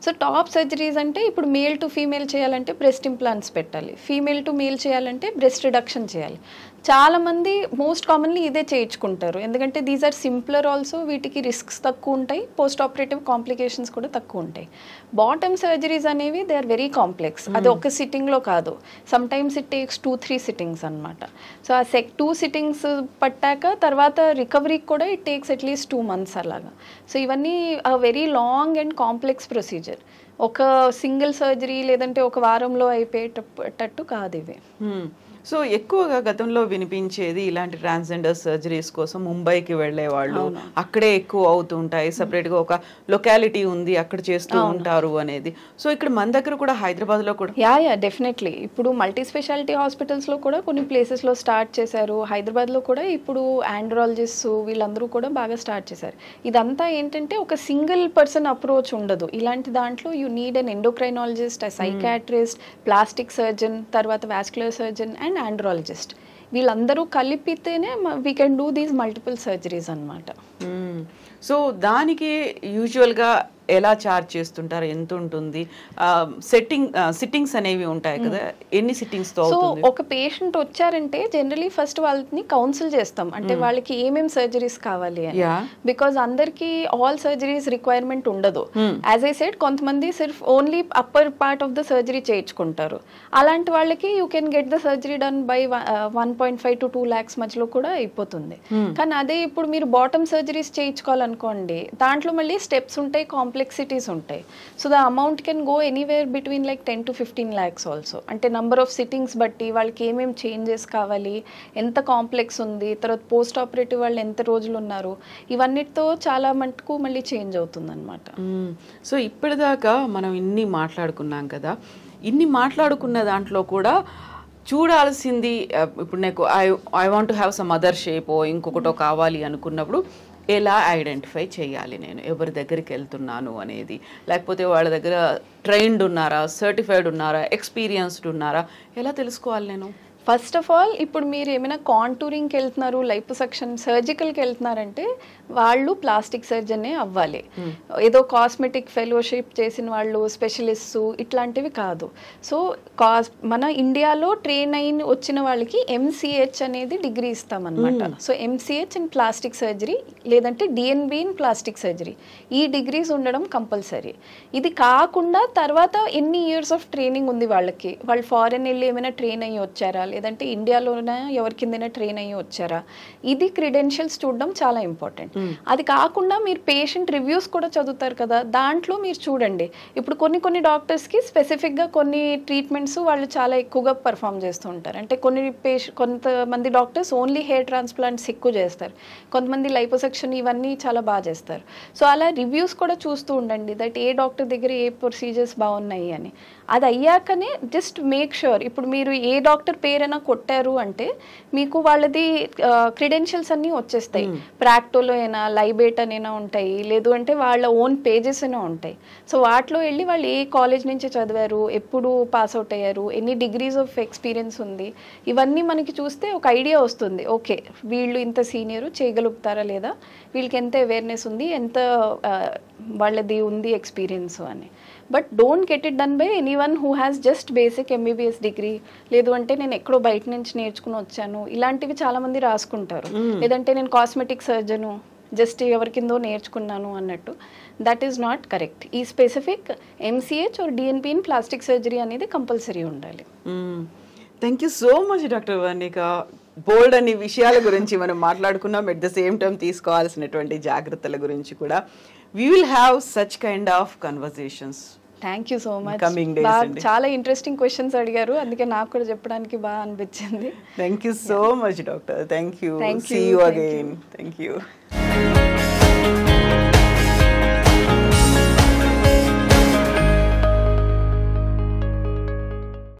సో టాప్ సర్జరీస్ అంటే ఇప్పుడు మేల్ టు ఫీమేల్ చేయాలంటే బ్రెస్ట్ ఇంప్లాంట్స్ పెట్టాలి, ఫీమేల్ టు మేల్ చేయాలంటే బ్రెస్ట్ రిడక్షన్ చేయాలి. చాలామంది మోస్ట్ కామన్లీ ఇదే చేయించుకుంటారు, ఎందుకంటే దీస్ ఆర్ సింప్లర్ ఆల్సో, వీటికి రిస్క్స్ తక్కువ ఉంటాయి, పోస్ట్ ఆపరేటివ్ కాంప్లికేషన్స్ కూడా తక్కువ ఉంటాయి. బాటమ్ సర్జరీస్ అనేవి దే ఆర్ వెరీ కాంప్లెక్స్, అది ఒక సిట్టింగ్లో కాదు, some times it takes 2-3 sittings అనమాట. సో ఆ 2 సిట్టింగ్స్ పట్టాక తర్వాత రికవరీకి కూడా ఇట్ టేక్స్ అట్లీస్ట్ 2 months అలాగా. సో ఇవన్నీ very long and complex procedure, ఒక సింగిల్ సర్జరీ లేదంటే ఒక వారంలో అయిపోయేటట్టు కాదు ఇవి. సో ఎక్కువగా గతంలో వినిపించేది ఇలాంటి ట్రాన్స్జెండర్ సర్జరీస్ కోసం ముంబైకి వెళ్ళేవాళ్ళు, అక్కడే ఎక్కువ అవుతుంటాయి, సపరేట్గా ఒక లొకాలిటీ ఉంది అక్కడ చేస్తూ ఉంటారు అనేది. సో ఇక్కడ మన దగ్గర కూడా హైదరాబాద్లో కూడా యా డెఫినెట్లీ ఇప్పుడు మల్టీ స్పెషాలిటీ హాస్పిటల్స్లో కూడా కొన్ని ప్లేసెస్లో స్టార్ట్ చేశారు. హైదరాబాద్లో కూడా ఇప్పుడు ఆండ్రాలజిస్ట్ వీళ్ళందరూ కూడా బాగా స్టార్ట్ చేశారు. ఇదంతా ఏంటంటే ఒక సింగిల్ పర్సన్ అప్రోచ్ ఉండదు. ఇలాంటి దాంట్లో you need an endocrinologist, psychiatrist, plastic surgeon, తర్వాత వాస్కులర్ సర్జన్ అండ్ ఆండ్రాలజిస్ట్. వీళ్ళందరూ కలిపితేనే we can do these multiple surgeries అన్నమాట. సో దానికి యూజువల్గా ఎలా చార్జ్ చేస్తుంటారు, ఎంత ఉంటుంది, సిట్టింగ్స్ అనేవి ఉంటాయి కదా, ఎన్ని సిట్టింగ్స్ తో అవుతుంది? ఒక పేషెంట్ వచ్చారంటే జనరలీ ఫస్ట్ వాళ్ళని కౌన్సిల్ చేస్తాం, అంటే వాళ్ళకి ఏమేమి సర్జరీస్ కావాలి అని. బికాజ్ అందరికి ఆల్ సర్జరీస్ రిక్వైర్మెంట్ ఉండదు. యాజ్ ఐ సెడ్ కొంతమంది సిర్ఫ్ only upper part of the surgery చేయించుకుంటారు. అలాంటి వాళ్ళకి you can get the surgery done by 1.5 to 2 lakhs మధ్యలో కూడా అయిపోతుంది. కానీ అదే ఇప్పుడు మీరు బాటమ్ సర్జరీస్ చేయించుకోవాలనుకోండి, దాంట్లో మళ్ళీ స్టెప్స్ ఉంటాయి, కాంప్లెక్సిటీస్ ఉంటాయి. So the amount can go anywhere between like 10 to 15 lakhs also. అంటే నంబర్ ఆఫ్ సిట్టింగ్స్ బట్టి వాళ్ళకి ఏమేమి చేంజెస్ కావాలి, ఎంత కాంప్లెక్స్ ఉంది, తర్వాత పోస్ట్ ఆపరేటివ్ వాళ్ళు ఎంత రోజులు ఉన్నారు, ఇవన్నిటితో చాలా మటుకు మళ్ళీ చేంజ్ అవుతుంది అనమాట. సో ఇప్పటిదాకా మనం ఇన్ని మాట్లాడుకున్నాం కదా, ఇన్ని మాట్లాడుకున్న దాంట్లో కూడా చూడాల్సింది ఇప్పుడు నాకు I want to have some other shape ఇంకొకటో కావాలి అనుకున్నప్పుడు ఎలా ఐడెంటిఫై చేయాలి, నేను ఎవరి దగ్గరికి వెళ్తున్నాను అనేది, లేకపోతే వాళ్ళ దగ్గర ట్రైన్డ్ ఉన్నారా, సర్టిఫైడ్ ఉన్నారా, ఎక్స్పీరియన్స్డ్ ఉన్నారా, ఎలా తెలుసుకోవాలి నేను? ఫస్ట్ ఆఫ్ ఆల్ ఇప్పుడు మీరు ఏమైనా కాంటూరింగ్కి వెళ్తున్నారు, లైపోసక్షన్ సర్జికల్కి వెళ్తున్నారంటే వాళ్ళు ప్లాస్టిక్ సర్జనే అవ్వాలి. ఏదో కాస్మెటిక్ ఫెలోషిప్ చేసిన వాళ్ళు, స్పెషలిస్ట్స్ ఇట్లాంటివి కాదు. సో మన ఇండియాలో ట్రైన్ అయిన వచ్చిన వాళ్ళకి MCH అనేది డిగ్రీ ఇస్తామన్నమాట. So MCH in plastic surgery లేదంటే DNB ఇన్ ప్లాస్టిక్ సర్జరీ, ఈ డిగ్రీస్ ఉండడం కంపల్సరీ. ఇది కాకుండా తర్వాత ఎన్ని ఇయర్స్ ఆఫ్ ట్రైనింగ్ ఉంది వాళ్ళకి, వాళ్ళు ఫారెన్ వెళ్ళి ఏమైనా ట్రైన్ అయ్యి వచ్చారా, లేదంటే ఇండియాలోనే ఎవరి కిందైనా ట్రైన్ అయ్యి వచ్చారా, ఇది క్రెడెన్షియల్స్ చూడడం చాలా ఇంపార్టెంట్. అది కాకుండా మీరు పేషెంట్ రివ్యూస్ కూడా చదువుతారు కదా, దాంట్లో మీరు చూడండి. ఇప్పుడు కొన్ని డాక్టర్స్కి స్పెసిఫిక్గా కొన్ని ట్రీట్మెంట్స్ వాళ్ళు చాలా ఎక్కువగా పర్ఫామ్ చేస్తూ ఉంటారు. అంటే కొంతమంది డాక్టర్స్ ఓన్లీ హెయిర్ ట్రాన్స్ప్లాంట్స్ ఎక్కువ చేస్తారు, కొంతమంది లైపోసెక్షన్ ఇవన్నీ చాలా బాగా చేస్తారు. సో అలా రివ్యూస్ కూడా చూస్తూ ఉండండి, దట్ ఏ డాక్టర్ దగ్గర ఏ ప్రొసీజర్స్ బాగున్నాయి అని. అది అయ్యాకనే జస్ట్ మేక్ ష్యూర్. ఇప్పుడు మీరు ఏ డాక్టర్ పేరైనా కొట్టారు అంటే మీకు వాళ్ళది క్రెడెన్షియల్స్ అన్నీ వచ్చేస్తాయి. ప్రాక్టోలో అయినా, లైబేట్ అనైనా ఉంటాయి, లేదు అంటే వాళ్ళ ఓన్ పేజెస్ అయినా ఉంటాయి. సో వాటిలో వెళ్ళి వాళ్ళు ఏ కాలేజ్ నుంచి చదివారు, ఎప్పుడు పాస్ అవుట్ అయ్యారు, ఎన్ని డిగ్రీస్ ఆఫ్ ఎక్స్పీరియన్స్ ఉంది, ఇవన్నీ మనకి చూస్తే ఒక ఐడియా వస్తుంది. ఓకే వీళ్ళు ఇంత సీనియర్ చేయగలుగుతారా లేదా, వీళ్ళకి ఎంత అవేర్నెస్ ఉంది, ఎంత వాళ్ళది ఉంది ఎక్స్పీరియన్స్ అని. But don't get it done by anyone who has just basic MBBS degree, లేదు అంటే నేను ఎక్కడో బయట నుంచి నేర్చుకుని వచ్చాను, ఇలాంటివి చాలా మంది రాసుకుంటారు. లేదంటే నేను కాస్మెటిక్ సర్జను, జస్ట్ ఎవరికిందో నేర్చుకున్నాను అన్నట్టు. That is not correct. ఈ specific MCH or DNB in plastic surgery అనేది కంపల్సరీ ఉండాలి. Thank you so much doctor Varnika. బోల్డ్ అన్ని విషయాల గురించి మనం మాట్లాడుకున్నాం, ఎట్ ద సేమ్ టైం తీసుకోవాల్సినటువంటి జాగ్రత్తల గురించి కూడా. We will have such kind of conversations. Thank you so much. చాలా ఇంట్రెస్టింగ్ క్వశ్చన్స్ అడిగారు, అందుకే నాకు కూడా చెప్పడానికి బాగా అనిపించింది. Thank you so much doctor. Thank you. See you again. Thank you.